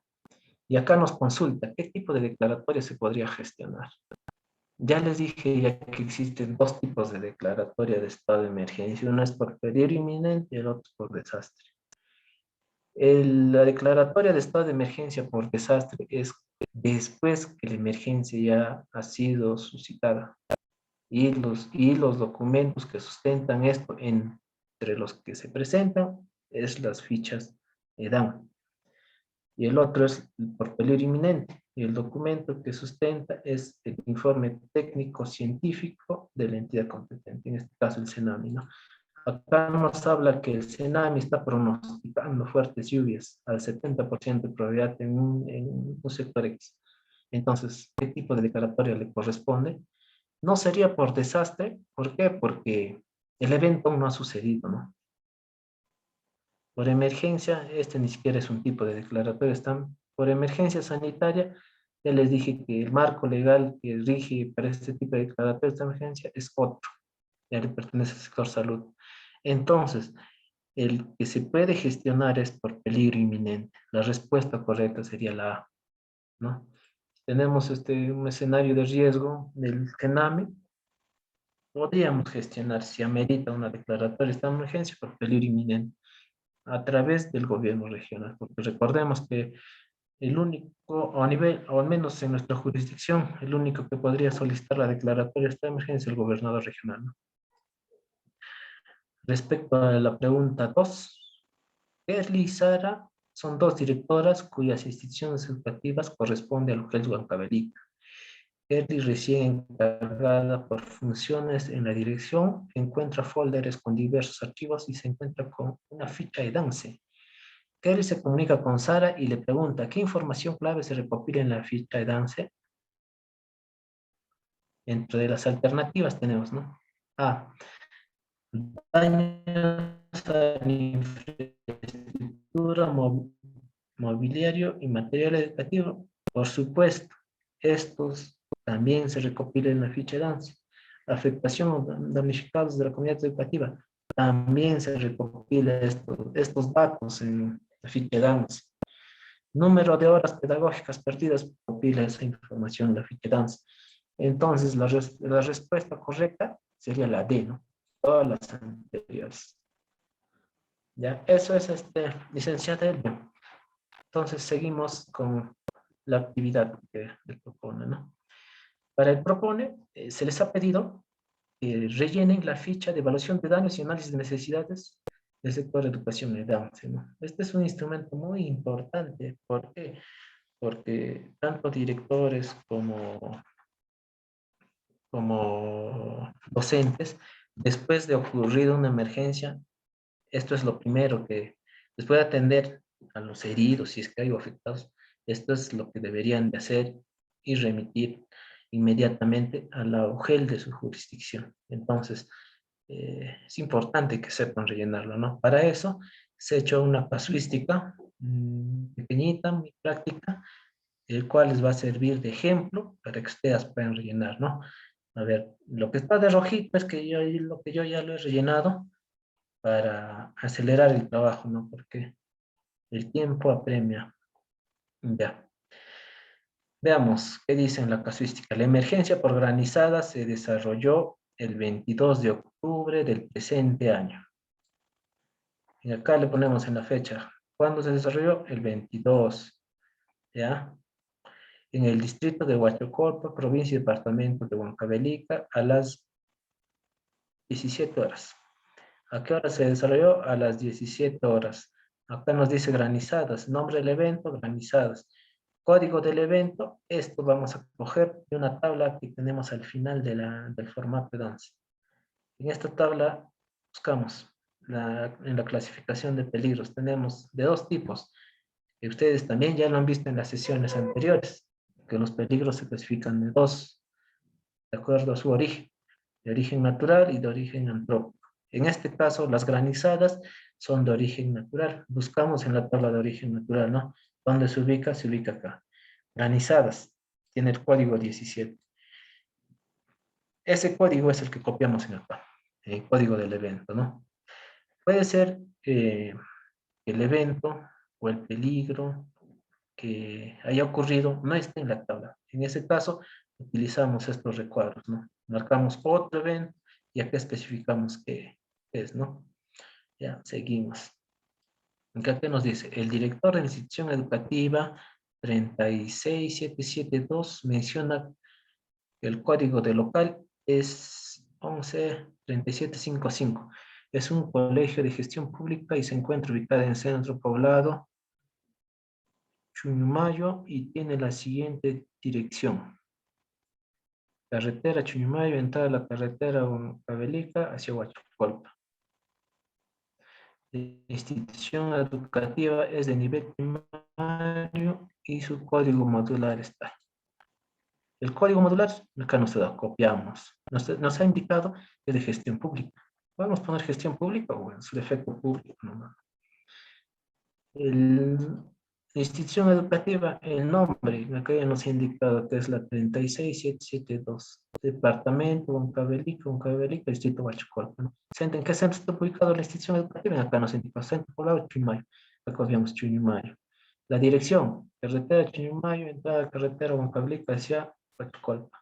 Y acá nos consulta, ¿qué tipo de declaratoria se podría gestionar? Ya les dije ya que existen dos tipos de declaratoria de estado de emergencia. Una es por peligro inminente y el otro por desastre. La declaratoria de estado de emergencia por desastre es después que la emergencia ya ha sido suscitada y los documentos que sustentan esto entre los que se presentan es las fichas EDAN. Y el otro es por peligro inminente. Y el documento que sustenta es el informe técnico científico de la entidad competente, en este caso el CENAMI, ¿no? Acá nos habla que el CENAMI está pronosticando fuertes lluvias al 70% de probabilidad en un sector X. Entonces, ¿qué tipo de declaratoria le corresponde? No sería por desastre. ¿Por qué? Porque el evento aún no ha sucedido, ¿no? Por emergencia, este ni siquiera es un tipo de declaratoria, están por emergencia sanitaria. Ya les dije que el marco legal que rige para este tipo de declaratoria de emergencia es otro, ya le pertenece al sector salud. Entonces, el que se puede gestionar es por peligro inminente. La respuesta correcta sería la A, ¿no? Tenemos un escenario de riesgo del CENAMI, podríamos gestionar si amerita una declaratoria de emergencia por peligro inminente a través del gobierno regional, porque recordemos que el único, o a nivel, o al menos en nuestra jurisdicción, el único que podría solicitar la declaratoria de esta emergencia es el gobernador regional, ¿no? Respecto a la pregunta 2, Kerly y Sara son dos directoras cuyas instituciones educativas corresponden al UGEL Huancavelica. Kerly, recién encargada por funciones en la dirección, encuentra folders con diversos archivos y se encuentra con una ficha de DANCE. Kelly se comunica con Sara y le pregunta, ¿qué información clave se recopila en la ficha de Dance? Entre las alternativas tenemos, ¿no? A, daños a la infraestructura, mobiliario y material educativo. Por supuesto, estos también se recopilan en la ficha de Dance. Afectación o damnificados de la comunidad educativa. También se recopilan estos datos en la ficha de Dance. Número de horas pedagógicas perdidas, compila esa información en la ficha Dance. Entonces, la respuesta correcta sería la D, ¿no? Todas las anteriores. Ya, eso es licenciada Elvia. Entonces, seguimos con la actividad que le propone, ¿no? Para el propone, se les ha pedido que rellenen la ficha de evaluación de daños y análisis de necesidades del sector de educación y danza, ¿no? Este es un instrumento muy importante. ¿Por qué? Porque tanto directores como docentes, después de ocurrir una emergencia, esto es lo primero que, después de atender a los heridos, si es que hay afectados, esto es lo que deberían de hacer y remitir inmediatamente a la UGEL de su jurisdicción. Entonces, es importante que sepan rellenarlo, ¿no? Para eso se ha hecho una casuística pequeñita, muy práctica, el cual les va a servir de ejemplo para que ustedes puedan rellenar, ¿no? A ver, lo que está de rojito es que lo que yo ya lo he rellenado para acelerar el trabajo, ¿no? Porque el tiempo apremia. Ya. Veamos qué dice en la casuística. La emergencia por granizada se desarrolló el 22 de octubre del presente año. Y acá le ponemos en la fecha. ¿Cuándo se desarrolló? El 22, ¿ya? En el distrito de Huachocolpa, provincia y departamento de Huancavelica, a las 17 horas. ¿A qué hora se desarrolló? A las 17 horas. Acá nos dice granizadas. Nombre del evento, granizadas. Código del evento, esto vamos a coger de una tabla que tenemos al final del formato de Dance. En esta tabla buscamos en la clasificación de peligros. Tenemos de dos tipos, que ustedes también ya lo han visto en las sesiones anteriores, que los peligros se clasifican de dos, de acuerdo a su origen, de origen natural y de origen antrópico. En este caso, las granizadas son de origen natural. Buscamos en la tabla de origen natural, ¿no? ¿Dónde se ubica? Se ubica acá. Granizadas, tiene el código 17. Ese código es el que copiamos en acá, el código del evento, ¿no? Puede ser el evento o el peligro que haya ocurrido no esté en la tabla. En ese caso, utilizamos estos recuadros, ¿no? Marcamos otro evento y acá especificamos qué es, ¿no? Ya, seguimos. Acá nos dice, el director de la institución educativa 36772 menciona que el código de local es 113755. Es un colegio de gestión pública y se encuentra ubicado en el centro poblado Chuñumayo y tiene la siguiente dirección. Carretera Chuñumayo, entrada a la carretera Huancavelica hacia Huachocolpa. La institución educativa es de nivel primario y su código modular está. El código modular, acá nos lo copiamos. Nos ha indicado que es de gestión pública. Podemos poner gestión pública o en su defecto público. ¿No? La institución educativa, el nombre, acá ya nos ha indicado que es la 36772. Departamento, Huancavelica, Distrito Huachocolpa. ¿No? ¿En qué centro está ubicado la institución educativa? Acá nos indica Centro Poblado Chuñumayo. Acá copiamos Chuñumayo. La dirección, carretera Chuñumayo, entrada a carretera Huancavelica hacia Huachocolpa.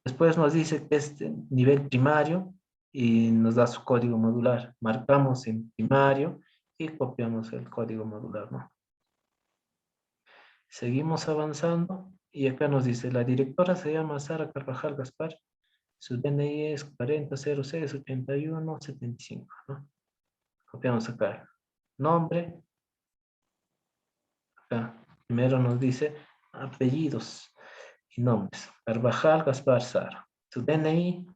Después nos dice que es de nivel primario y nos da su código modular. Marcamos en primario y copiamos el código modular, ¿no? Seguimos avanzando y acá nos dice, la directora se llama Sara Carvajal Gaspar, su DNI es 40068175, ¿no? Copiamos acá. Nombre, acá. Primero nos dice apellidos y nombres. Carvajal Gaspar Sara. Su DNI,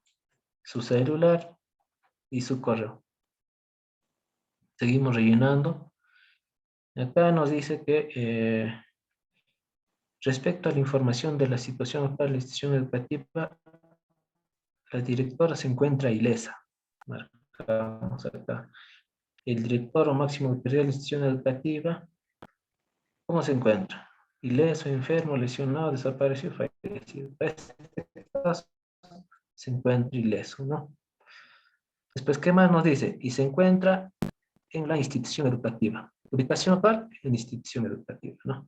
su celular y su correo. Seguimos rellenando. Acá nos dice que respecto a la información de la situación actual de la institución educativa, la directora se encuentra ilesa. Marcamos acá. El director o máximo autoridad de la institución educativa, ¿cómo se encuentra? Ileso, enfermo, lesionado, desaparecido, fallecido. En este caso, se encuentra ileso, ¿no? Después, ¿qué más nos dice? Y se encuentra en la institución educativa. Ubicación actual en la institución educativa, ¿no?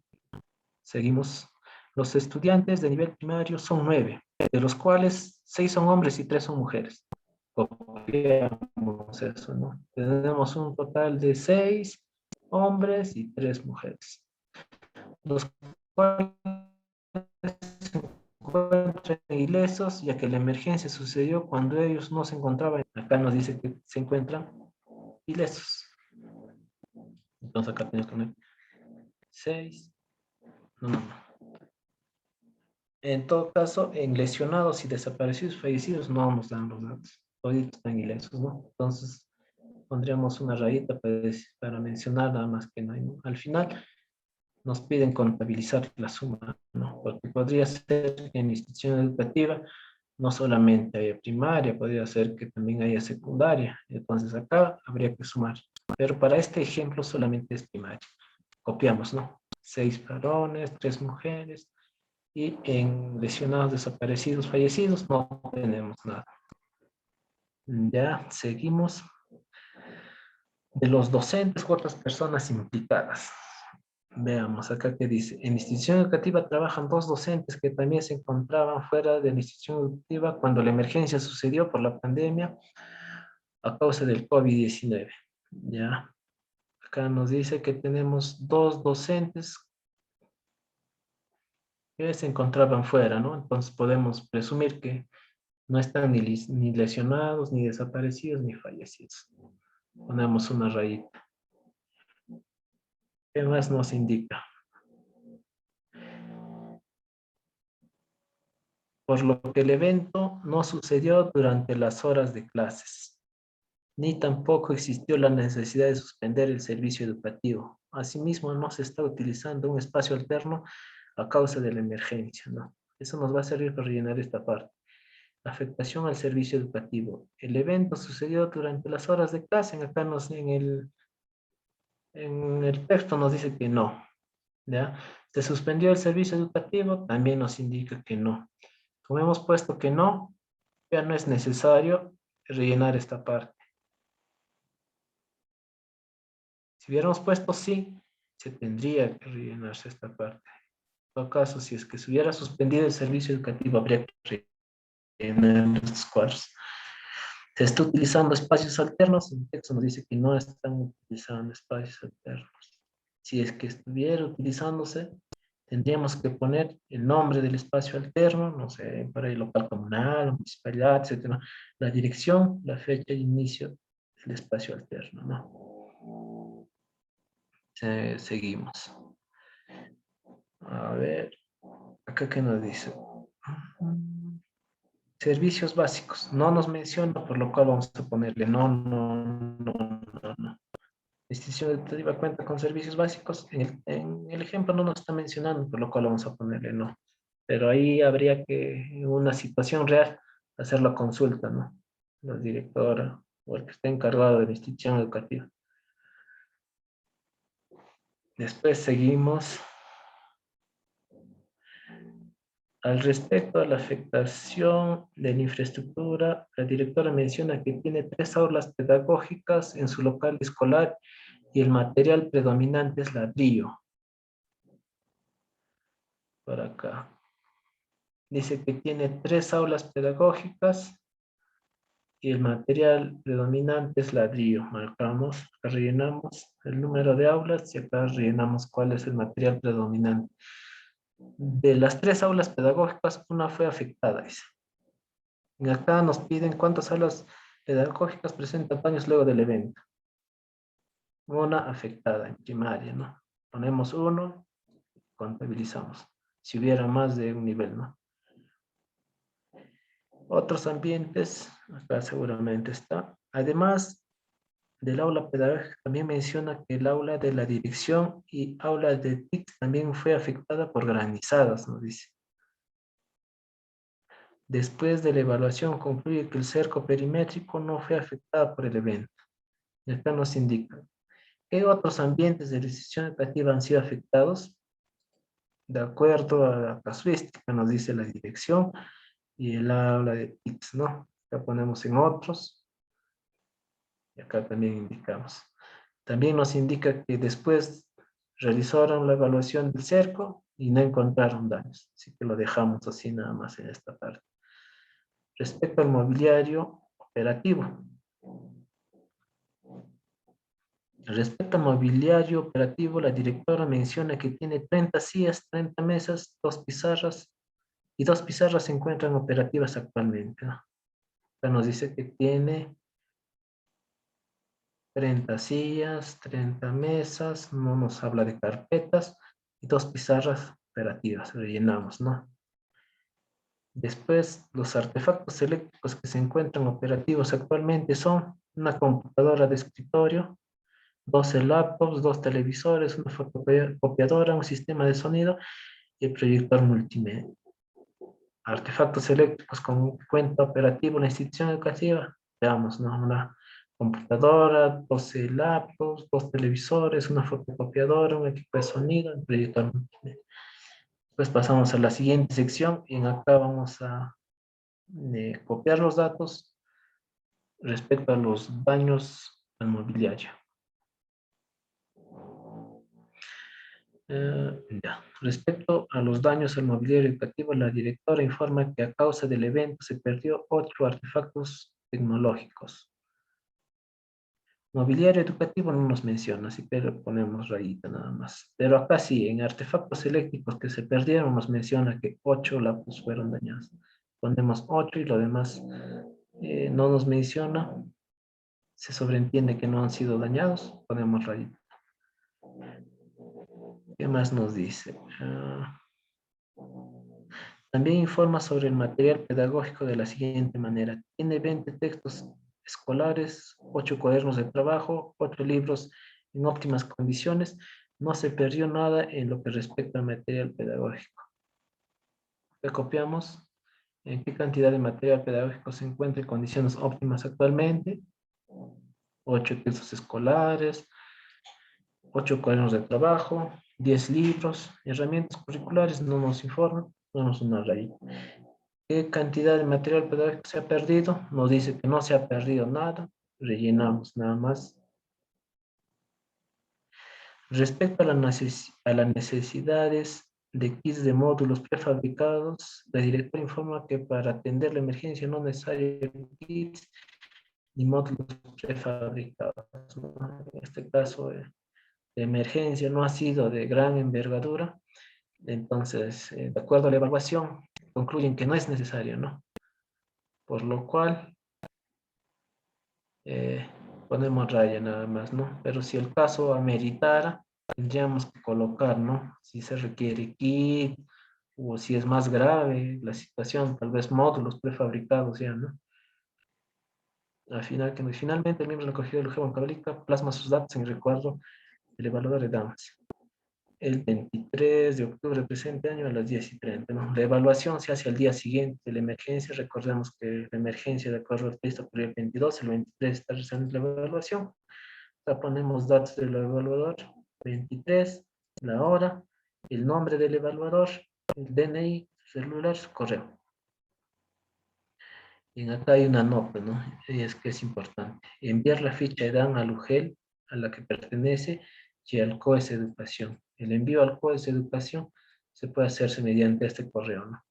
Seguimos. Los estudiantes de nivel primario son 9, de los cuales 6 son hombres y 3 son mujeres. Copiamos eso, ¿no? Tenemos un total de 6 hombres y 3 mujeres. Los cuales se encuentran ilesos, ya que la emergencia sucedió cuando ellos no se encontraban. Acá nos dice que se encuentran ilesos. Entonces acá tenemos que poner 6. No. En todo caso, en lesionados y desaparecidos, fallecidos, no nos dan los datos. Todos están ilesos, ¿no? Entonces, pondríamos una rayita para mencionar nada más que no hay, ¿no? Al final, nos piden contabilizar la suma, ¿no? Porque podría ser que en la institución educativa no solamente haya primaria, podría ser que también haya secundaria. Entonces, acá habría que sumar. Pero para este ejemplo solamente es primaria. Copiamos, ¿no? 6 varones, 3 mujeres. Y en lesionados, desaparecidos, fallecidos, no tenemos nada. Ya, seguimos. De los docentes u otras personas implicadas. Veamos acá que dice. En la institución educativa trabajan 2 docentes que también se encontraban fuera de la institución educativa cuando la emergencia sucedió por la pandemia a causa del COVID-19. Ya. Acá nos dice que tenemos 2 docentes que se encontraban fuera, ¿no? Entonces podemos presumir que no están ni lesionados, ni desaparecidos, ni fallecidos. Ponemos una rayita. ¿Qué más nos indica? Por lo que el evento no sucedió durante las horas de clases, ni tampoco existió la necesidad de suspender el servicio educativo. Asimismo, no se está utilizando un espacio alterno a causa de la emergencia, ¿no? Eso nos va a servir para rellenar esta parte. Afectación al servicio educativo. El evento sucedió durante las horas de clase. Acá en el texto nos dice que no, ¿ya? Se suspendió el servicio educativo, también nos indica que no. Como hemos puesto que no, ya no es necesario rellenar esta parte. Si hubiéramos puesto sí, se tendría que rellenarse esta parte. En todo caso, si es que se hubiera suspendido el servicio educativo, habría que rellenar estos cuadros. Se está utilizando espacios alternos, el texto nos dice que no están utilizando espacios alternos. Si es que estuviera utilizándose, tendríamos que poner el nombre del espacio alterno, no sé, para el local comunal, municipalidad, etcétera, la dirección, la fecha de inicio del espacio alterno, ¿no? Seguimos. A ver, acá qué nos dice. Servicios básicos. No nos menciona, por lo cual vamos a ponerle no. La institución educativa cuenta con servicios básicos. En el ejemplo no nos está mencionando, por lo cual vamos a ponerle no. Pero ahí habría que, en una situación real, hacer la consulta, ¿no? La directora o el que esté encargado de la institución educativa. Después seguimos. Al respecto a la afectación de la infraestructura, la directora menciona que tiene 3 aulas pedagógicas en su local escolar y el material predominante es ladrillo. Por acá. Dice que tiene 3 aulas pedagógicas y el material predominante es ladrillo. Marcamos, acá rellenamos el número de aulas y acá rellenamos cuál es el material predominante. De las 3 aulas pedagógicas, una fue afectada, dice. Y acá nos piden cuántas aulas pedagógicas presentan daños luego del evento. Una afectada en primaria, ¿no? Ponemos 1, contabilizamos. Si hubiera más de un nivel, ¿no? Otros ambientes, acá seguramente está. Además del aula pedagógica, también menciona que el aula de la dirección y aula de TIC también fue afectada por granizadas, nos dice. Después de la evaluación concluye que el cerco perimétrico no fue afectado por el evento. Y acá nos indica qué otros ambientes de la institución educativa han sido afectados. De acuerdo a la casuística, nos dice la dirección y el aula de TICS, ¿no? Acá ponemos en otros y acá también indicamos. También nos indica que después realizaron la evaluación del cerco y no encontraron daños. Así que lo dejamos así nada más en esta parte. Respecto al mobiliario operativo. Respecto al mobiliario operativo, la directora menciona que tiene 30 sillas, 30 mesas, 2 pizarras y 2 pizarras se encuentran operativas actualmente, ¿no? Acá nos dice que tiene 30 sillas, 30 mesas, no nos habla de carpetas y 2 pizarras operativas, rellenamos, ¿no? Después, los artefactos eléctricos que se encuentran operativos actualmente son una computadora de escritorio, 12 laptops, 2 televisores, una fotocopiadora, un sistema de sonido y el proyector multimedia. Artefactos eléctricos con cuenta operativa en la institución educativa. Veamos, ¿no? Una computadora, 12 laptops, 2 televisores, una fotocopiadora, un equipo de sonido, un proyector multimedia. Después pasamos a la siguiente sección y en acá vamos a copiar los datos respecto a los daños al mobiliario. Ya. Respecto a los daños al mobiliario educativo, la directora informa que a causa del evento se perdió 8 artefactos tecnológicos. Mobiliario educativo no nos menciona, así que le ponemos rayita nada más. Pero acá sí, en artefactos eléctricos que se perdieron nos menciona que 8 laptops fueron dañados. Ponemos 8 y lo demás no nos menciona. Se sobreentiende que no han sido dañados, ponemos rayita. ¿Qué más nos dice? También informa sobre el material pedagógico de la siguiente manera. Tiene 20 textos escolares, 8 cuadernos de trabajo, 8 libros en óptimas condiciones. No se perdió nada en lo que respecta al material pedagógico. Recopiamos en qué cantidad de material pedagógico se encuentra en condiciones óptimas actualmente. 8 textos escolares, 8 cuadernos de trabajo, 10 libros, herramientas curriculares, no nos informan, no nos una raíz. ¿Qué cantidad de material pedagógico se ha perdido? Nos dice que no se ha perdido nada, rellenamos nada más. Respecto a las necesidades de kits de módulos prefabricados, la directora informa que para atender la emergencia no es necesario kits ni módulos prefabricados, ¿no? En este caso, de emergencia no ha sido de gran envergadura, entonces, de acuerdo a la evaluación, concluyen que no es necesario, ¿no? Por lo cual, ponemos raya nada más, ¿no? Pero si el caso ameritara, tendríamos que colocar, ¿no? Si se requiere kit, o si es más grave la situación, tal vez módulos prefabricados ya, ¿no? Al final, que finalmente el miembro de la acogida del Ujebon Católica plasma sus datos en el recuadro del evaluador de damas. El 23 de octubre del presente año a las 10:30, ¿no? La evaluación se hace al día siguiente de la emergencia. Recordemos que la emergencia, de acuerdo al texto, ocurrió el 22, el 23 está realizando la evaluación. Acá ponemos datos del evaluador, 23, la hora, el nombre del evaluador, el DNI, celular, su correo. Y acá hay una nota, ¿no? Y es que es importante. Enviar la ficha EDAN al UGEL a la que pertenece y al COES Educación. El envío al COES Educación se puede hacerse mediante este correo, ¿no?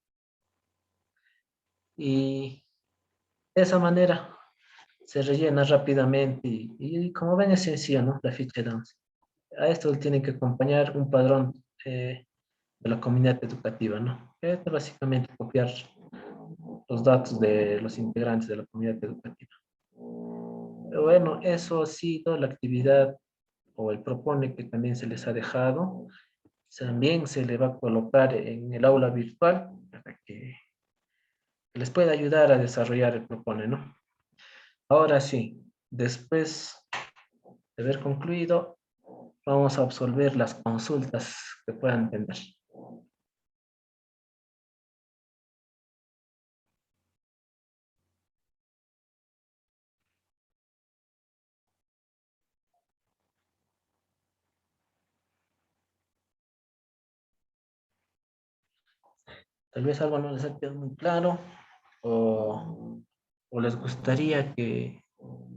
Y de esa manera se rellena rápidamente y como ven es sencillo, ¿no? La ficha EDAN. A esto tiene que acompañar un padrón de la comunidad educativa, ¿no? Esto básicamente copiar los datos de los integrantes de la comunidad educativa. Pero bueno, eso ha sido la actividad o el propone que también se les ha dejado. También se le va a colocar en el aula virtual para que les pueda ayudar a desarrollar el propone, ¿no? Ahora sí, después de haber concluido, vamos a absolver las consultas que puedan tener. Tal vez algo no les ha quedado muy claro o, o les gustaría que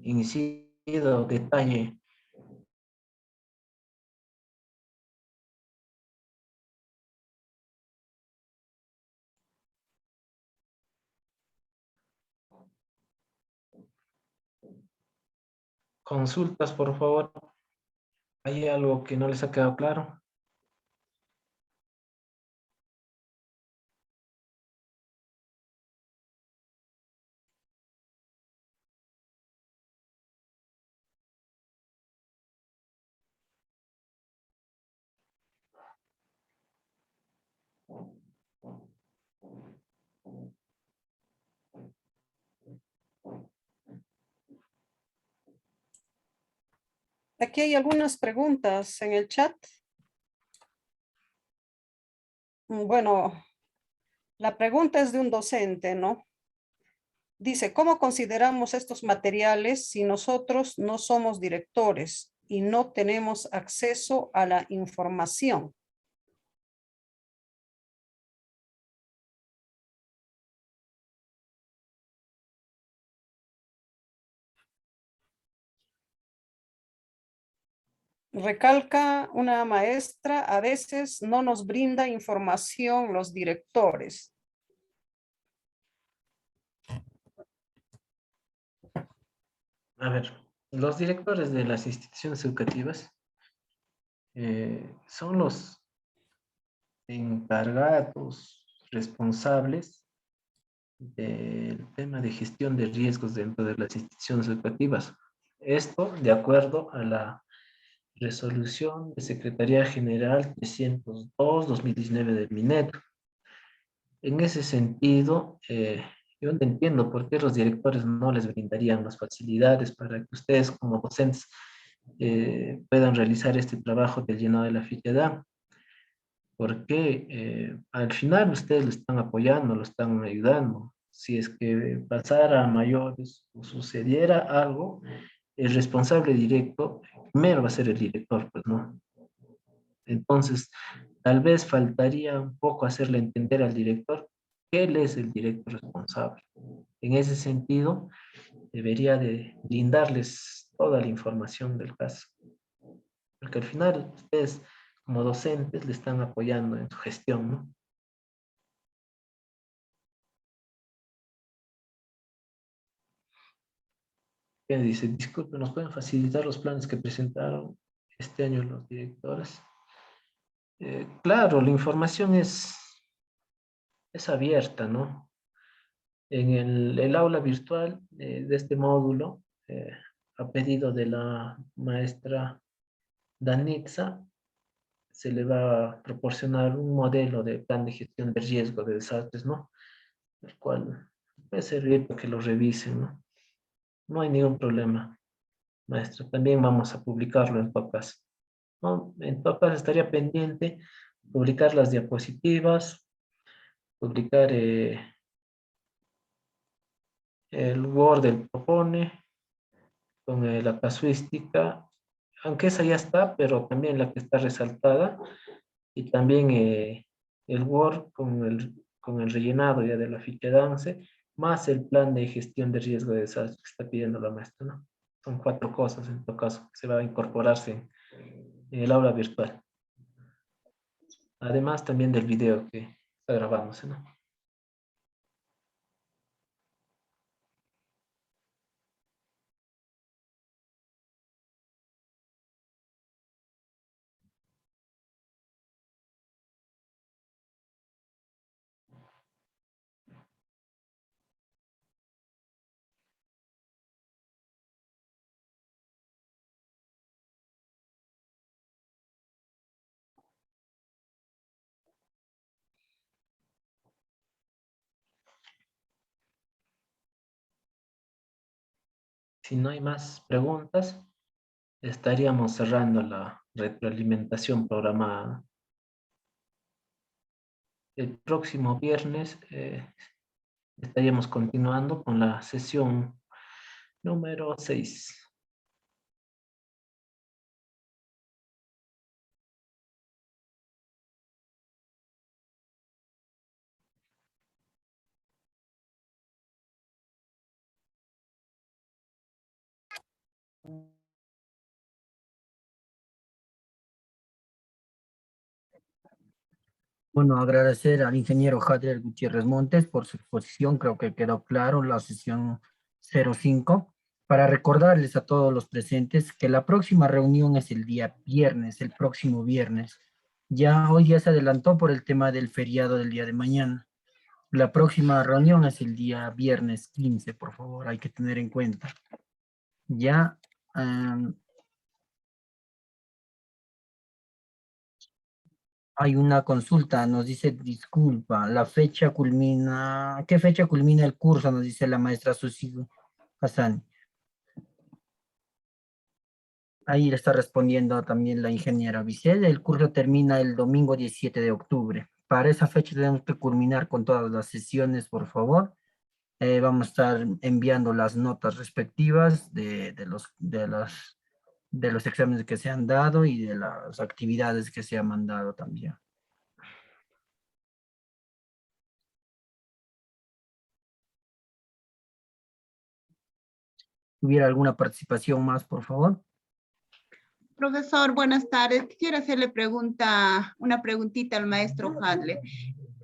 incida o detalle. Consultas, por favor. ¿Hay algo que no les ha quedado claro? Aquí hay algunas preguntas en el chat. Bueno, la pregunta es de un docente, ¿no? Dice, ¿cómo consideramos estos materiales si nosotros no somos directores y no tenemos acceso a la información? Recalca una maestra, a veces no nos brinda información los directores. A ver, los directores de las instituciones educativas son los encargados, responsables del tema de gestión de riesgos dentro de las instituciones educativas. Esto de acuerdo a la resolución de Secretaría General 302-2019 del MINET. En ese sentido, yo no entiendo por qué los directores no les brindarían las facilidades para que ustedes como docentes puedan realizar este trabajo del llenado de la ficha de edad. Porque al final ustedes lo están apoyando, lo están ayudando. Si es que pasara a mayores o sucediera algo, el responsable directo primero va a ser el director, pues, ¿no? Entonces, tal vez faltaría un poco hacerle entender al director que él es el director responsable. En ese sentido, debería de brindarles toda la información del caso, porque al final ustedes como docentes le están apoyando en su gestión, ¿no? ¿Qué dice? Disculpe, ¿nos pueden facilitar los planes que presentaron este año los directores? Claro, la información es abierta, ¿no? En el aula virtual de este módulo, a pedido de la maestra Danitza, se le va a proporcionar un modelo de plan de gestión de riesgo de desastres, ¿no? El cual puede servir para que lo revisen, ¿no? No hay ningún problema, maestra. También vamos a publicarlo en POCAS, ¿no? En POCAS estaría pendiente publicar las diapositivas, publicar el Word del propone, con la casuística, aunque esa ya está, pero también la que está resaltada, y también el Word con el rellenado ya de la ficha de avance, más el plan de gestión de riesgo de desastre que está pidiendo la maestra, ¿no? Son 4 cosas en todo caso que se va a incorporarse en el aula virtual. Además también del video que está grabándose, ¿no? Si no hay más preguntas, estaríamos cerrando la retroalimentación programada. El próximo viernes estaríamos continuando con la sesión número 6. Bueno, agradecer al ingeniero Jadriel Gutiérrez Montes por su exposición, creo que quedó claro la sesión 05. Para recordarles a todos los presentes que la próxima reunión es el día viernes, el próximo viernes. Hoy ya se adelantó por el tema del feriado del día de mañana. La próxima reunión es el día viernes 15, por favor, hay que tener en cuenta. Ya, hay una consulta, nos dice, disculpa, la fecha culmina, ¿qué fecha culmina el curso? Nos dice la maestra Susi Hassan. Ahí le está respondiendo también la ingeniera Vicel. El curso termina el domingo 17 de octubre. Para esa fecha tenemos que culminar con todas las sesiones, por favor. Vamos a estar enviando las notas respectivas de los exámenes que se han dado y de las actividades que se han mandado también. ¿Hubiera alguna participación más, por favor? Profesor, buenas tardes. Quisiera hacerle una preguntita al maestro Hadley.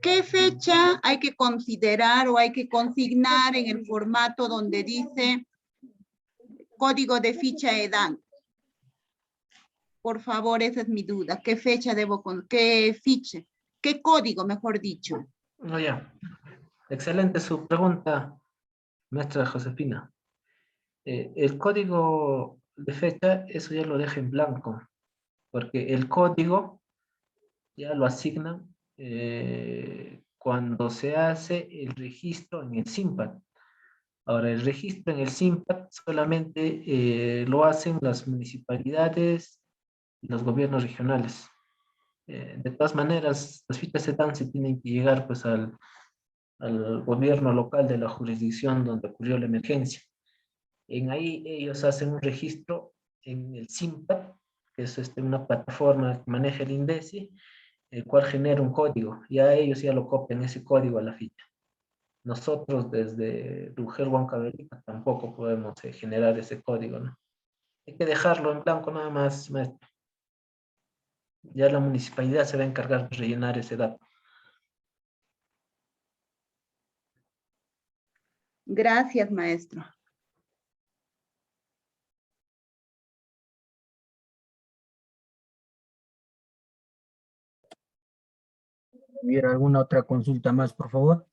¿Qué fecha hay que considerar o hay que consignar en el formato donde dice código de ficha EDAN? Por favor, esa es mi duda. ¿Qué fecha qué ficha? ¿Qué código, mejor dicho? No, ya. Excelente su pregunta, maestra Josefina. El código de fecha, eso ya lo deja en blanco, porque el código ya lo asignan cuando se hace el registro en el SIMPAD. Ahora, el registro en el SIMPAD solamente lo hacen las municipalidades y los gobiernos regionales. De todas maneras, las fichas SEDAN se tienen que llegar pues al gobierno local de la jurisdicción donde ocurrió la emergencia. En ahí ellos hacen un registro en el SIMPAD, que es una plataforma que maneja el INDECI, el cual genera un código. Ya ellos ya lo copian ese código a la ficha. Nosotros desde Rugel Huancavelica tampoco podemos generar ese código, ¿no? Hay que dejarlo en blanco nada más, maestro. Ya la municipalidad se va a encargar de rellenar ese dato. Gracias, maestro. ¿Hubiera alguna otra consulta más, por favor?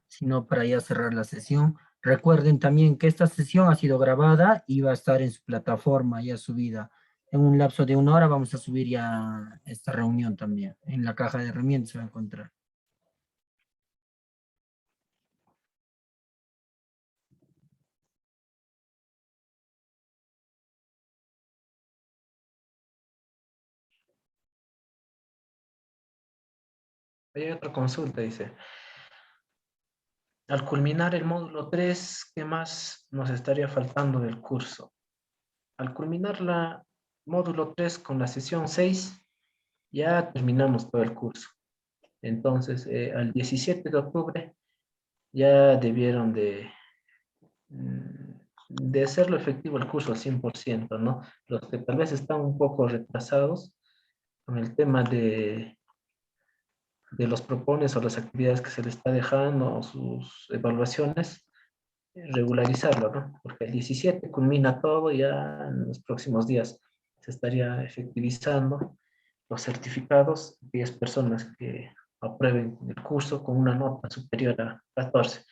Si no, para ya cerrar la sesión. Recuerden también que esta sesión ha sido grabada y va a estar en su plataforma ya subida. En un lapso de 1 hora vamos a subir ya esta reunión también. En la caja de herramientas se va a encontrar. Hay otra consulta, dice. Al culminar el módulo 3, ¿qué más nos estaría faltando del curso? Al culminar la módulo 3 con la sesión 6, ya terminamos todo el curso. Entonces, al 17 de octubre ya debieron de hacerlo efectivo el curso al 100%, ¿no? Los que tal vez están un poco retrasados con el tema de los propones o las actividades que se les está dejando o sus evaluaciones, regularizarlo, ¿no? Porque el 17 culmina todo y ya en los próximos días se estaría efectivizando los certificados de 10 personas que aprueben el curso con una nota superior a 14.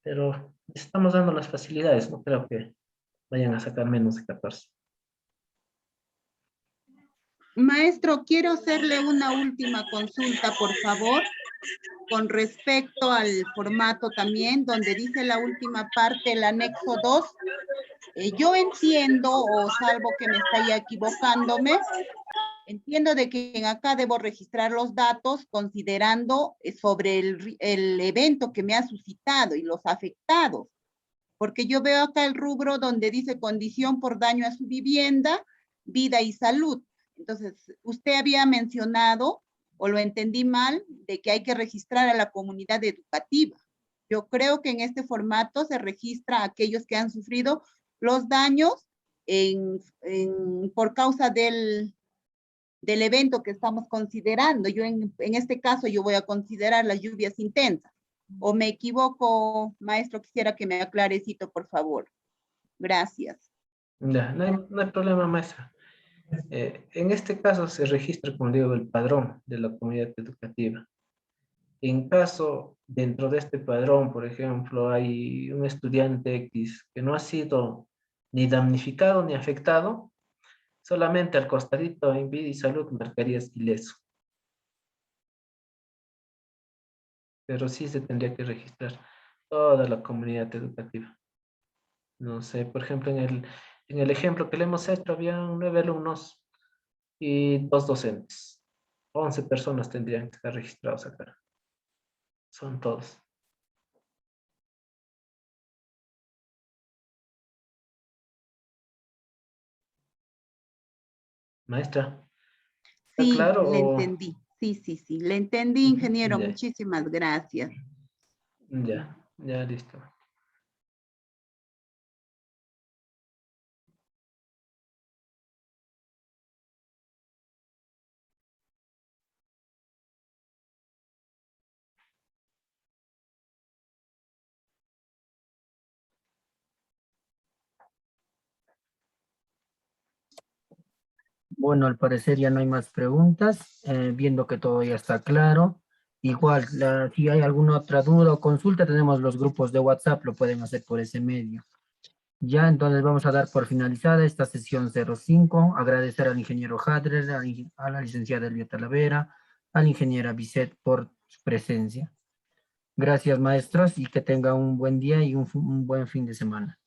Pero estamos dando las facilidades, no creo que vayan a sacar menos de 14. Maestro, quiero hacerle una última consulta, por favor, con respecto al formato también, donde dice la última parte, el anexo 2. Yo entiendo, o salvo que me esté equivocándome, entiendo de que acá debo registrar los datos considerando sobre el evento que me ha suscitado y los afectados. Porque yo veo acá el rubro donde dice condición por daño a su vivienda, vida y salud. Entonces, usted había mencionado, o lo entendí mal, de que hay que registrar a la comunidad educativa. Yo creo que en este formato se registra a aquellos que han sufrido los daños por causa del evento que estamos considerando. Yo en este caso yo voy a considerar las lluvias intensas. ¿O me equivoco, maestro? Quisiera que me aclarecito, por favor. Gracias. Ya, no hay problema, maestra. En este caso se registra, como digo, el padrón de la comunidad educativa. En caso, dentro de este padrón, por ejemplo, hay un estudiante X que no ha sido ni damnificado ni afectado, solamente al costadito en vida y salud marcarías ileso. Pero sí se tendría que registrar toda la comunidad educativa. No sé, por ejemplo, en el ejemplo que le hemos hecho, había 9 alumnos y 2 docentes. 11 personas tendrían que estar registrados acá. Son todos. Maestra, ¿está Sí, claro? le o- entendí. Sí, le entendí, ingeniero. Ya, Muchísimas gracias. ya listo. Bueno, al parecer ya no hay más preguntas, viendo que todo ya está claro. Igual, si hay alguna otra duda o consulta, tenemos los grupos de WhatsApp, lo pueden hacer por ese medio. Ya, entonces vamos a dar por finalizada esta sesión 05. Agradecer al ingeniero Hadrer, a la licenciada Elvia Talavera, a la ingeniera Bisset por su presencia. Gracias, maestros, y que tengan un buen día y un buen fin de semana.